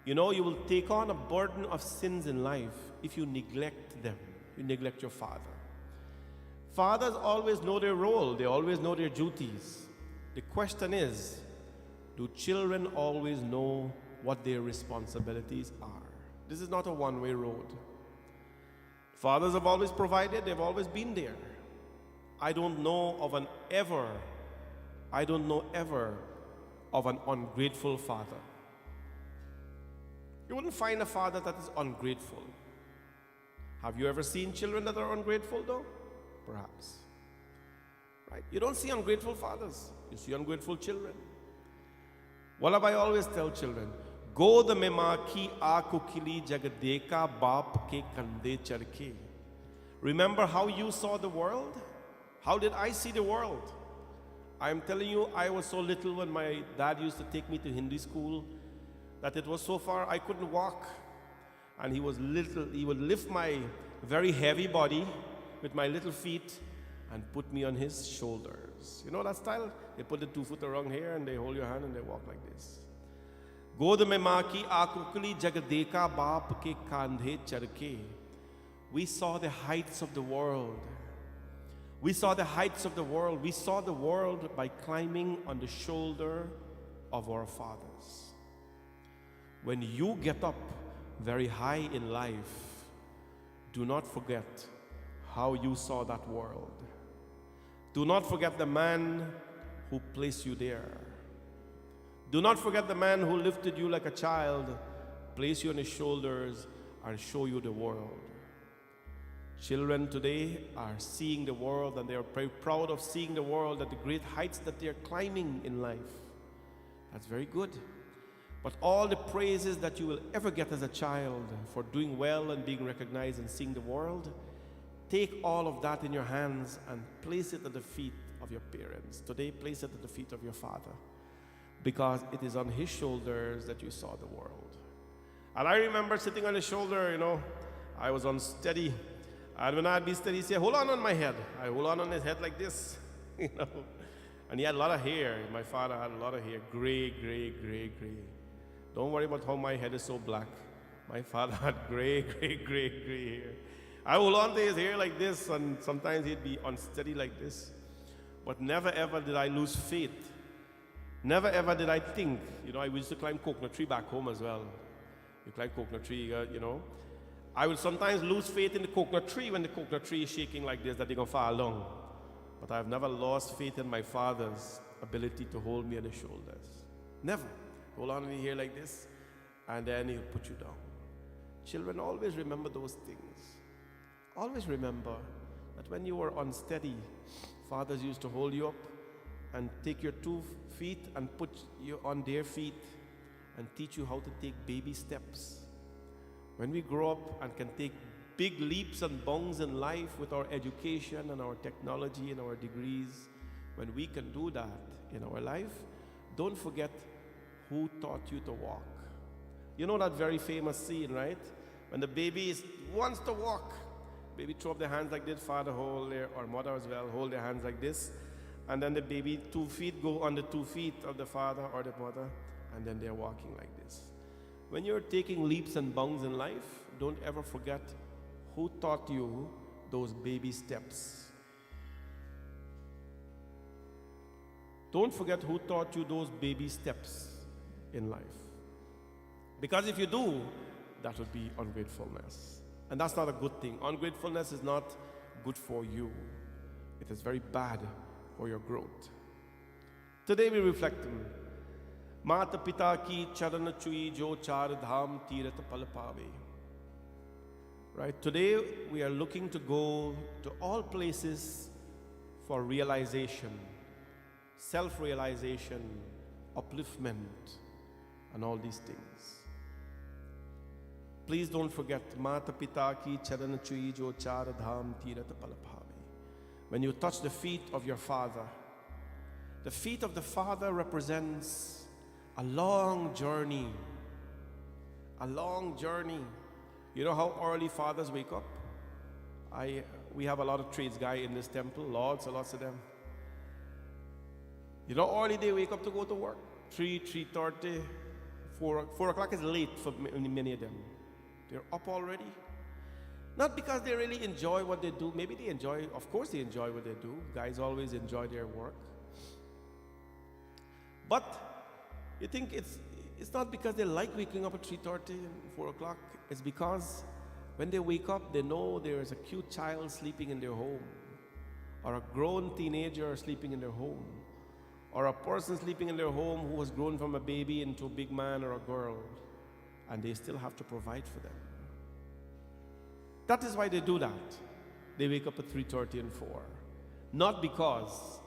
S2: You know, you will take on a burden of sins in life if you neglect them. You neglect your father. Fathers always know their role. They always know their duties. The question is, do children always know what their responsibilities are? This is not a one-way road. Fathers have always provided. They've always been there. I don't know ever of an ungrateful father. You wouldn't find a father that is ungrateful. Have you ever seen children that are ungrateful though? Perhaps. Right? You don't see ungrateful fathers. You see ungrateful children. What have I always tell children? God mein maa ki aankhon khili jag dekha baap ke kandhe charke. Remember how you saw the world? How did I see the world? I'm telling you, I was so little when my dad used to take me to Hindi school that it was so far I couldn't walk. and he would lift my very heavy body with my little feet and put me on his shoulders. You know that style? They put the 2 foot around here and they hold your hand and they walk like this. गोद में माँ की आकुकली जग देखा बाप के कांधे चढ़ के. We saw the heights of the world. We saw the heights of the world. We saw the world by climbing on the shoulder of our fathers. When you get up very high in life, do not forget how you saw that world. Do not forget the man who placed you there. Do not forget the man who lifted you like a child, placed you on his shoulders, and show you the world. Children today are seeing the world, and they are very proud of seeing the world at the great heights that they are climbing in life. That's very good. But all the praises that you will ever get as a child for doing well and being recognized and seeing the world, take all of that in your hands and place it at the feet of your parents. Today, place it at the feet of your father, because it is on his shoulders that you saw the world. And I remember sitting on his shoulder, I was unsteady. And when I'd be steady, he'd say, hold on my head. I hold on his head like this, And he had a lot of hair. My father had a lot of hair, gray. Don't worry about how my head is so black. My father had gray hair. I would hold on to his hair like this, and sometimes he'd be unsteady like this. But never ever did I lose faith. Never ever did I think. I used to climb coconut tree back home as well. You climb coconut tree, I would sometimes lose faith in the coconut tree when the coconut tree is shaking like this, that they're going to fall down. But I've never lost faith in my father's ability to hold me on his shoulders. Never. Hold on in your hair like this, and then he'll put you down. Children, always remember those things. Always remember that when you were unsteady, fathers used to hold you up and take your 2 feet and put you on their feet and teach you how to take baby steps. When we grow up and can take big leaps and bounds in life with our education and our technology and our degrees, when we can do that in our life, don't forget who taught you to walk. You know that very famous scene, right? When the baby wants to walk, baby throw up their hands like this, father hold there, or mother as well, hold their hands like this, and then the baby 2 feet go on the 2 feet of the father or the mother, and then they're walking like this. When you're taking leaps and bounds in life, don't ever forget who taught you those baby steps. Don't forget who taught you those baby steps in life. Because if you do, that would be ungratefulness. And that's not a good thing. Ungratefulness is not good for you. It is very bad for your growth. Today we reflect on Mata Pita ki charan chui jo char dham tirat pal pave. Right? Today we are looking to go to all places for realization, self-realization, upliftment, and all these things. Please don't forget Mata Pita ki charan chui jo char dham tirat pal pave. When you touch the feet of your father, the feet of the father represents a long journey. A long journey. You know how early fathers wake up? We have a lot of trades guys in this temple, lots of them. You know how early they wake up to go to work? 3:30, 4 o'clock is late for many of them. They're up already. Not because they really enjoy what they do. Maybe they enjoy, of course they enjoy what they do. Guys always enjoy their work. But you think it's not because they like waking up at 3:30 and 4 o'clock. It's because when they wake up, they know there is a cute child sleeping in their home, or a grown teenager sleeping in their home, or a person sleeping in their home who has grown from a baby into a big man or a girl, and they still have to provide for them. That is why they do that. They wake up at 3:30 and 4. Not because,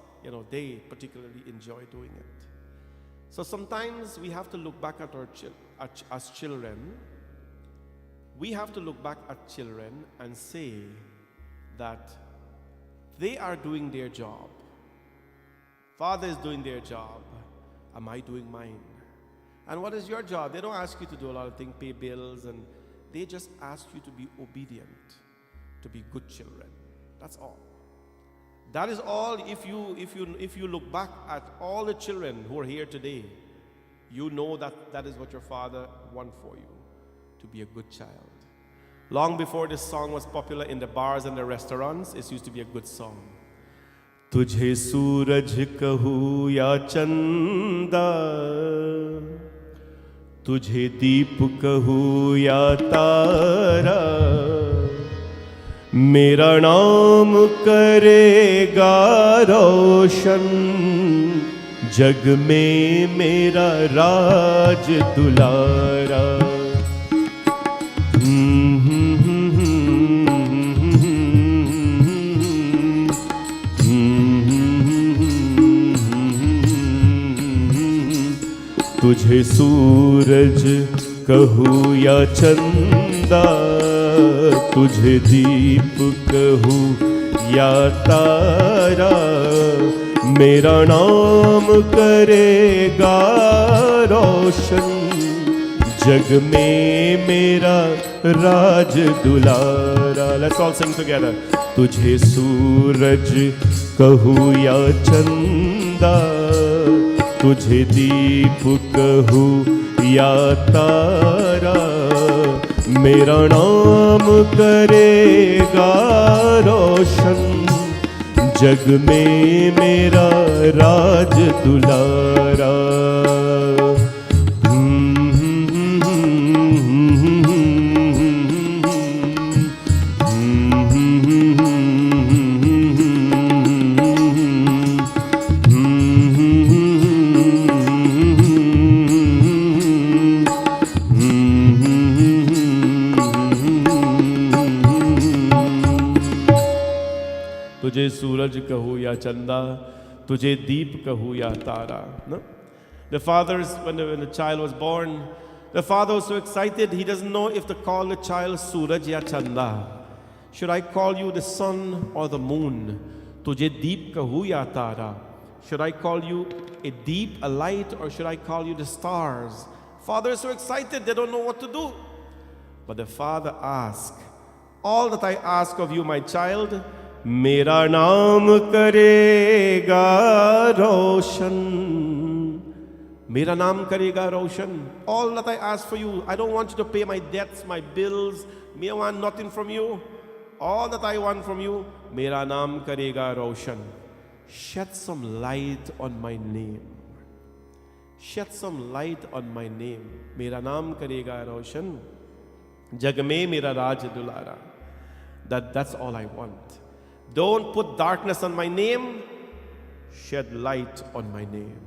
S2: they particularly enjoy doing it. So sometimes we have to look back at as children. We have to look back at children and say that they are doing their job. Father is doing their job. Am I doing mine? And what is your job? They don't ask you to do a lot of things, pay bills and They just ask you to be obedient, to be good children. That's all. That is all. If you look back at all the children who are here today, you know that is what your Father wants for you, to be a good child. Long before this song was popular in the bars and the restaurants, it used to be a good song. तुझे सूरज कहूँ या चंदा, तुझे दीप कहूँ या तारा, मेरा नाम करेगा रोशन, जग में मेरा राज दुलारा. तुझे सूरज कहूँ या चंदा, तुझे दीप कहूँ या तारा, मेरा नाम करेगा रोशन, जग में मेरा राज दुलारा. Let's all sing together. तुझे सूरज कहूँ या चंदा, तुझे दीप कहूँ या तारा, मेरा नाम करेगा रोशन, जग में मेरा राज दुलारा. तुझे सूरज कहूँ या चंदा, तुझे दीप कहूँ या तारा. No? The fathers, when the child was born, the father was so excited, he doesn't know if to call the child Suraj ya Chanda. Should I call you the sun or the moon? Tujhe deep kahu ya tara. Should I call you a deep, a light, or should I call you the stars? Father is so excited, they don't know what to do. But the father asked, all that I ask of you, my child, मेरा नाम करेगा रोशन, मेरा नाम करेगा रोशन. All that I ask for you, I don't want you to pay my debts, my bills. Me, I want nothing from you. All that I want from you, मेरा नाम करेगा रोशन. Shed some light on my name. Shed some light on my name. मेरा नाम करेगा रोशन, जग में मेरा राज दुलारा. That's all I want. Don't put darkness on my name. Shed light on my name.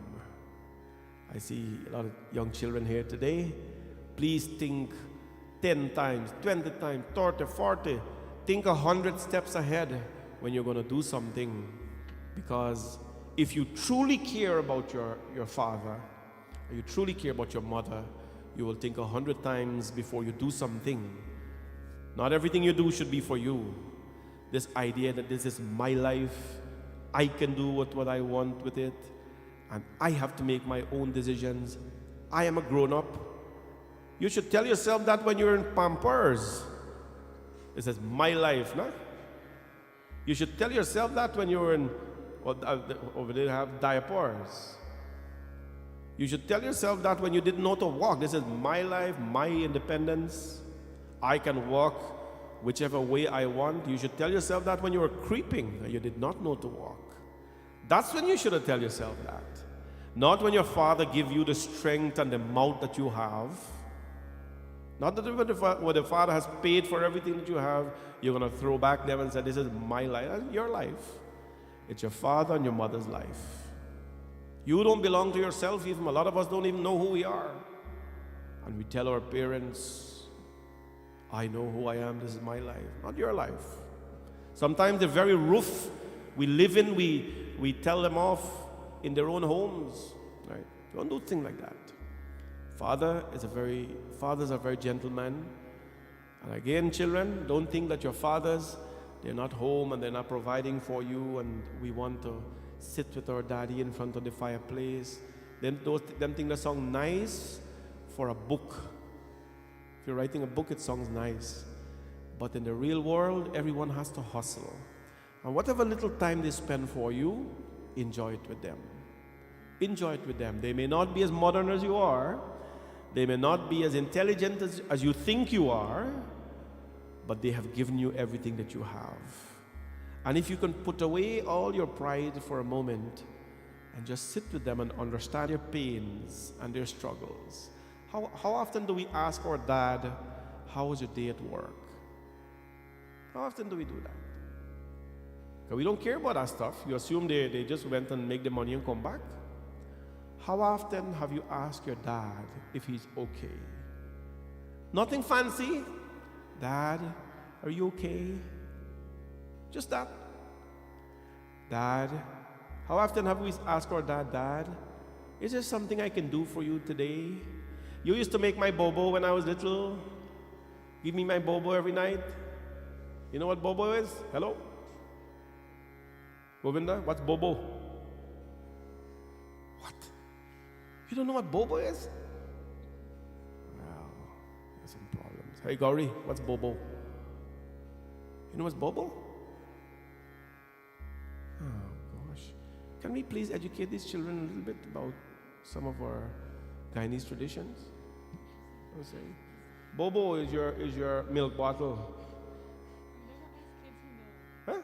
S2: I see a lot of young children here today. Please think 10 times, 20 times, 30, 40. Think 100 steps ahead when you're going to do something. Because if you truly care about your father, or you truly care about your mother, you will think 100 times before you do something. Not everything you do should be for you. This idea that this is my life, I can do what I want with it, and I have to make my own decisions. I am a grown-up. You should tell yourself that when you're in Pampers. This is my life, no? You should tell yourself that when you're in, over there have diapers. You should tell yourself that when you didn't know to walk. This is my life, my independence. I can walk whichever way I want. You should tell yourself that when you were creeping and you did not know to walk. That's when you should have tell yourself that. Not when your father give you the strength and the mouth that you have. Not that when the father has paid for everything that you have, you're going to throw back them and say, this is my life. That's your life. It's your father and your mother's life. You don't belong to yourself even. A lot of us don't even know who we are. And we tell our parents, I know who I am, this is my life. Not your life. Sometimes the very roof we live in, we tell them off in their own homes. Right? Don't do things like that. Fathers are very gentlemen. And again, children, don't think that your fathers, they're not home and they're not providing for you and we want to sit with our daddy in front of the fireplace. Them think the song nice for a book. If you're writing a book, it sounds nice. But in the real world, everyone has to hustle. And whatever little time they spend for you, enjoy it with them. Enjoy it with them. They may not be as modern as you are. They may not be as intelligent as you think you are. But they have given you everything that you have. And if you can put away all your pride for a moment and just sit with them and understand their pains and their struggles. How often do we ask our dad, how was your day at work? How often do we do that? Because we don't care about that stuff. You assume they just went and make the money and come back. How often have you asked your dad if he's okay? Nothing fancy. Dad, are you okay? Just that. Dad, how often have we asked our dad, Dad, is there something I can do for you today? You used to make my bobo when I was little. Give me my bobo every night. You know what bobo is? Hello? Govinda, what's bobo? What? You don't know what bobo is? Well, there's some problems. Hey Gauri, what's bobo? You know what's bobo? Oh gosh. Can we please educate these children a little bit about some of our Guyanese traditions? I was saying, bobo is your milk bottle.
S5: You never
S2: Huh?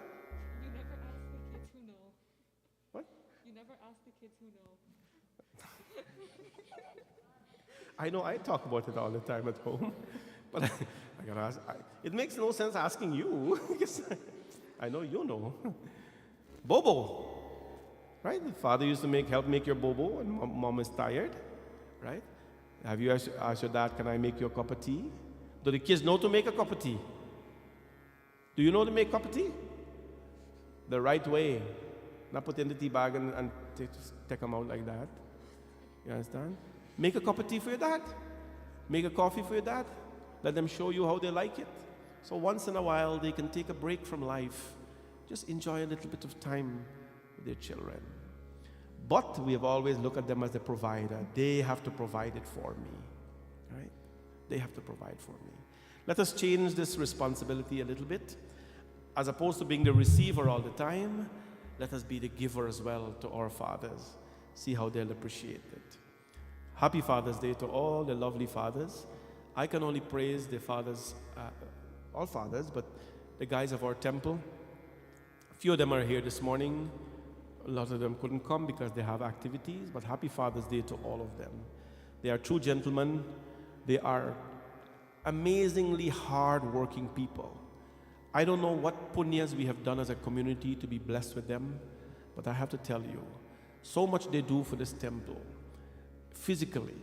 S5: ask the kids who know.
S2: What?
S5: You never ask the kids who know.
S2: I know I talk about it all the time at home, but I gotta ask. It makes no sense asking you because I know you know. Bobo, right? The father used to help make your bobo, and mom is tired, right? Have you asked your dad, "Can I make you a cup of tea?" Do the kids know to make a cup of tea? Do you know to make a cup of tea? The right way, not put in the tea bag and take them out like that. You understand? Make a cup of tea for your dad. Make a coffee for your dad. Let them show you how they like it. So once in a while, they can take a break from life. Just enjoy a little bit of time with their children. But we have always looked at them as the provider. They have to provide it for me. Right? They have to provide for me. Let us change this responsibility a little bit. As opposed to being the receiver all the time, let us be the giver as well to our fathers. See how they'll appreciate it. Happy Father's Day to all the lovely fathers. I can only praise the fathers, all fathers, but the guys of our temple. A few of them are here this morning. A lot of them couldn't come because they have activities, but happy Father's Day to all of them. They are true gentlemen. They are amazingly hard-working people. I don't know what punyas we have done as a community to be blessed with them, but I have to tell you, so much they do for this temple. Physically,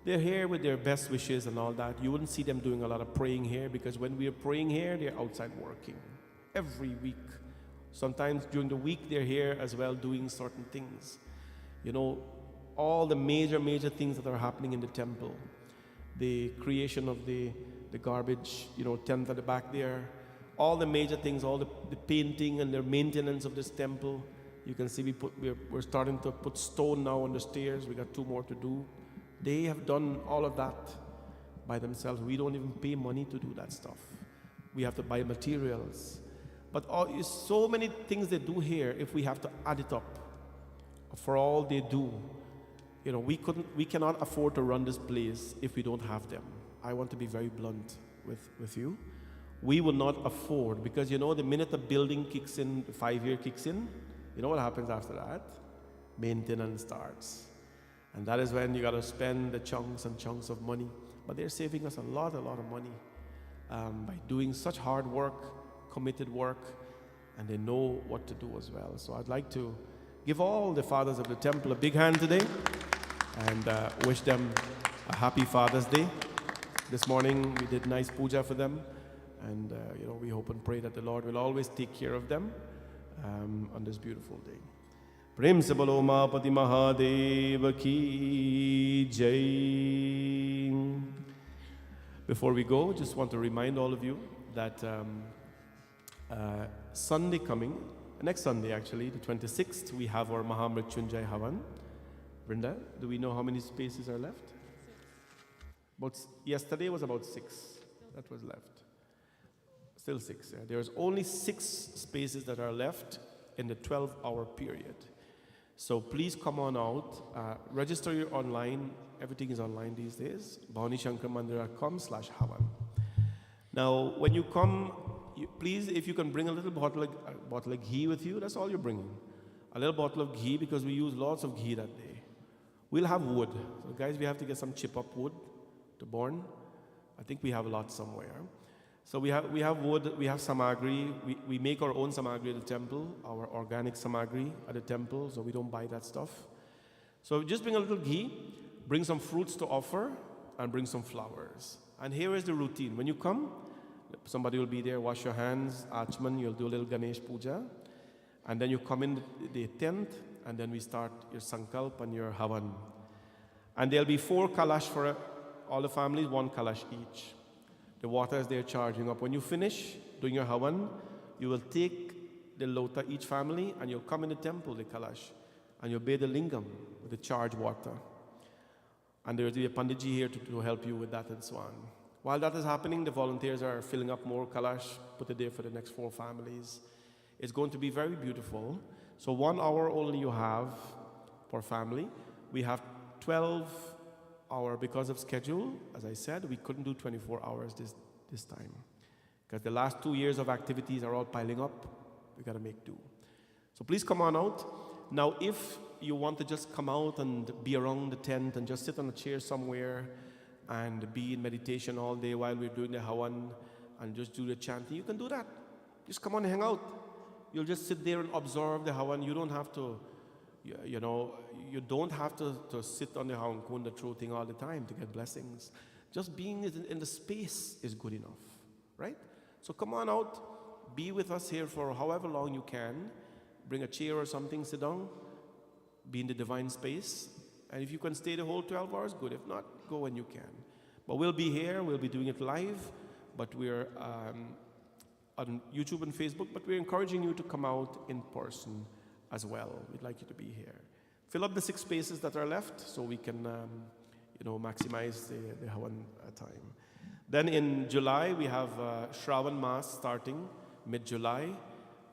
S2: they're here with their best wishes and all that. You wouldn't see them doing a lot of praying here because when we are praying here, they're outside working every week. Sometimes during the week, they're here as well doing certain things. You know, all the major things that are happening in the temple. The creation of the garbage, tent at the back there. All the major things, all the painting and the maintenance of this temple. You can see we're starting to put stone now on the stairs. We got 2 more to do. They have done all of that by themselves. We don't even pay money to do that stuff. We have to buy materials. But so many things they do here, if we have to add it up for all they do, we cannot afford to run this place if we don't have them. I want to be very blunt with you. We will not afford, because the minute the building kicks in, the 5-year kicks in, you know what happens after that? Maintenance starts. And that is when you got to spend the chunks and chunks of money. But they're saving us a lot of money by doing such hard work, committed work, and they know what to do as well. So I'd like to give all the fathers of the temple a big hand today and wish them a happy Father's Day. This morning we did nice puja for them, and we hope and pray that the Lord will always take care of them on this beautiful day. Prem se bolo Mahapati Mahadev ki jai. Before we go, just want to remind all of you that Sunday coming, next Sunday actually, the 26th, we have our Mahamrityunjay Havan. Brenda, do we know how many spaces are left? Yesterday was about 6 that was left. Still 6. Yeah. There's only 6 spaces that are left in the 12-hour period. So please come on out. Register your online. Everything is online these days. bhawanishankarmandir.com/havan. Now, when you come, please, if you can bring a little bottle of ghee with you, that's all you're bringing. A little bottle of ghee, because we use lots of ghee that day. We'll have wood. So guys, we have to get some chip-up wood to burn. I think we have a lot somewhere. So we have wood, we have samagri. We make our own samagri at the temple, our organic samagri at the temple, so we don't buy that stuff. So just bring a little ghee, bring some fruits to offer, and bring some flowers. And here is the routine. When you come, somebody will be there, wash your hands, Achman, you'll do a little Ganesh puja, and then you come in the tent, and then we start your sankalp and your havan. And there'll be 4 kalash for all the families, 1 kalash each. The water is there charging up. When you finish doing your havan, you will take the lota, each family, and you'll come in the temple, the kalash, and you'll bathe the lingam with the charged water. And there will be a panditji here to help you with that and so on. While that is happening, the volunteers are filling up more kalash, put it there for the next 4 families. It's going to be very beautiful. So 1 hour only you have per family. We have 12 hours because of schedule. As I said, we couldn't do 24 hours this time, because the last 2 years of activities are all piling up. We got to make do. So please come on out. Now, if you want to just come out and be around the tent and just sit on a chair somewhere and be in meditation all day while we're doing the havan and just do the chanting, you can do that. Just come on and hang out. You'll just sit there and observe the havan. You don't have to, you don't have to sit on the havan kunda thing all the time to get blessings. Just being in the space is good enough, right? So come on out, be with us here for however long you can. Bring a chair or something, sit down, be in the divine space. And if you can stay the whole 12 hours, good. If not, go when you can. But we'll be here, we'll be doing it live, but we're on YouTube and Facebook, but we're encouraging you to come out in person as well. We'd like you to be here. Fill up the 6 spaces that are left so we can maximize the Havan time. Then in July, we have Shravan Mass starting mid-July,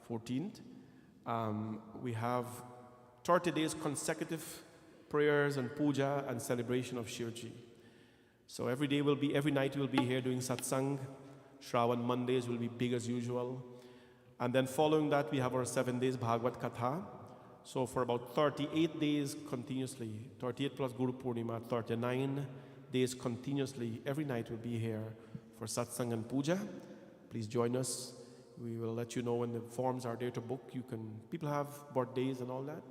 S2: 14th. We have 30 days consecutive prayers and puja and celebration of Shivji. So every night we'll be here doing satsang. Shravan Mondays will be big as usual. And then following that, we have our 7 days Bhagavad Katha. So for about 38 days continuously, 38 plus Guru Purnima, 39 days continuously, every night we'll be here for satsang and puja. Please join us. We will let you know when the forms are there to book. People have birthdays and all that.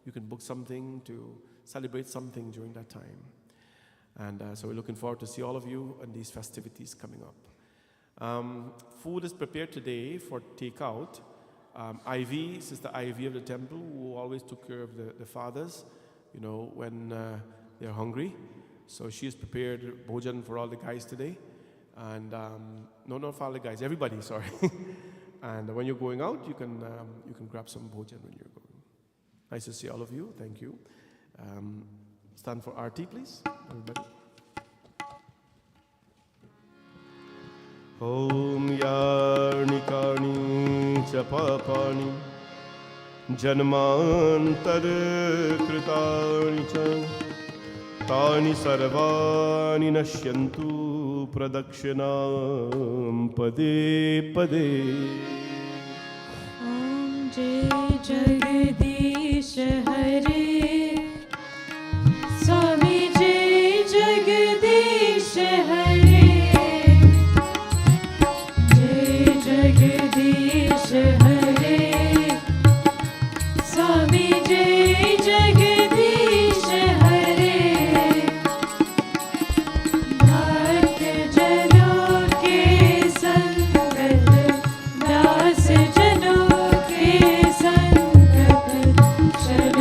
S2: You can book something to celebrate something during that time. And so we're looking forward to see all of you and these festivities coming up. Food is prepared today for takeout. Ivy, Sister Ivy of the temple, who always took care of the fathers, when they're hungry. So she has prepared bhojan for all the guys today. And not for all the guys, everybody, sorry. And when you're going out, you can grab some bhojan when you're going. Nice to see all of you. Thank you. Stand for Aarti, please, everybody. Om Yarni Karni Chapapani Janmantar Kritani Cha Tani Sarvani Nashyantu Pradakshinam Pade Pade.
S3: Om Jai Jagadish Hare Swami Jai Jagadish Hare Jai Jagadish Hare Swami Jai Jagadish Hare Bhakt Jano Ke Sangat Das Jano Ke Sangat Chal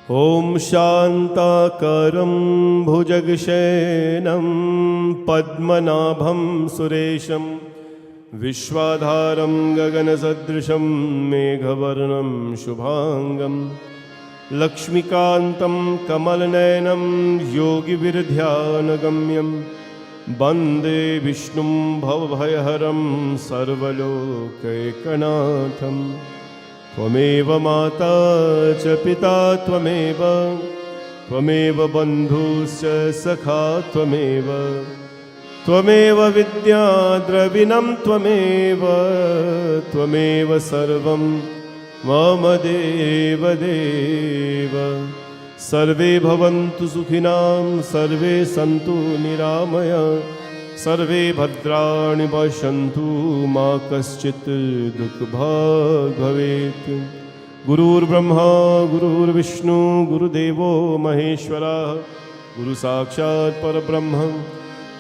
S2: ॐ शान्ताकारं भुजगशयनं पद्मनाभं सुरेशं विश्वाधारं गगनसदृशं मेघवर्णं शुभाङ्गं लक्ष्मीकान्तं कमलनयनं योगिविरध्यानगम्यं वन्दे विष्णुं भवभयहरं सर्वलोकैकनाथं त्वमेव माता च पिता त्वमेव बन्धुश्च सखा त्वमेव विद्या द्रविणं त्वमेव सर्वं मम देव सर्वे भवन्तु सुखिनां सर्वे सन्तु निरामया सर्वे भद्राणि पश्यन्तु मा कश्चित् दुःखभाग् भवेत्। गुरुर्ब्रह्मा गुरुर्विष्णु गुरुदेवो महेश्वरः गुरुसाक्षात् परब्रह्म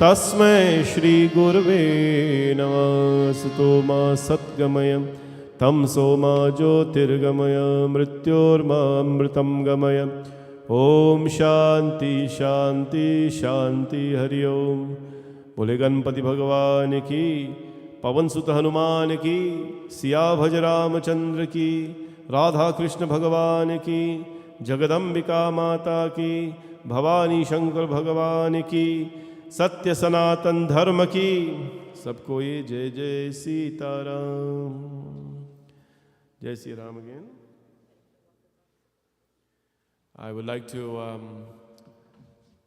S2: तस्मै श्रीगुरवे नमः। सतो मा सद्गमय तमसो मा ज्योतिर्गमय मृत्योर्मामृतं गमय। ओम शांति शांति शांति हरि ओम। बोले गणपति भगवान की, पवन सुत हनुमान की, सिया भज रामचंद्र की, राधा कृष्ण भगवान की, जगदम्बिका माता की, भवानी शंकर भगवान की, सत्य सनातन धर्म की। सबको ये जय जय सीताराम। जय Shri Ram again. I would like to,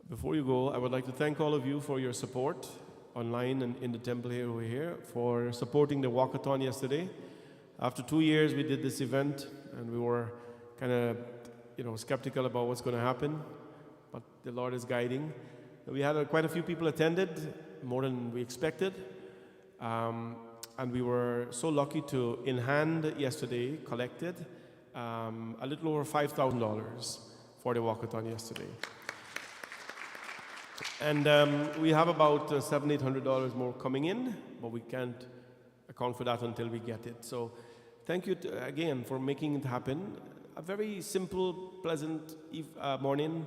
S2: before you go, I would like to thank all of you for your support online and in the temple here over here, for supporting the walkathon yesterday. After 2 years, we did this event, and we were kind of, skeptical about what's going to happen, but the Lord is guiding. We had quite a few people attended, more than we expected, and we were so lucky to, in hand yesterday, collected a little over $5,000 for the walkathon yesterday. And we have about $700-800 more coming in, but we can't account for that until we get it. So thank you again for making it happen. A very simple, pleasant morning,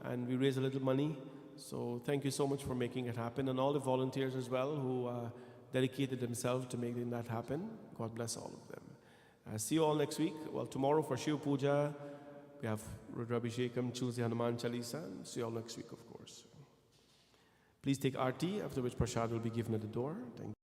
S2: and we raised a little money. So thank you so much for making it happen, and all the volunteers as well who dedicated themselves to making that happen. God bless all of them. See you all next week. Well, tomorrow for Shiv Puja, we have Rudrabhishekam, Tuesday Hanuman Chalisa, and see you all next week, of course. Please take Aarti, after which Prasad will be given at the door. Thank you.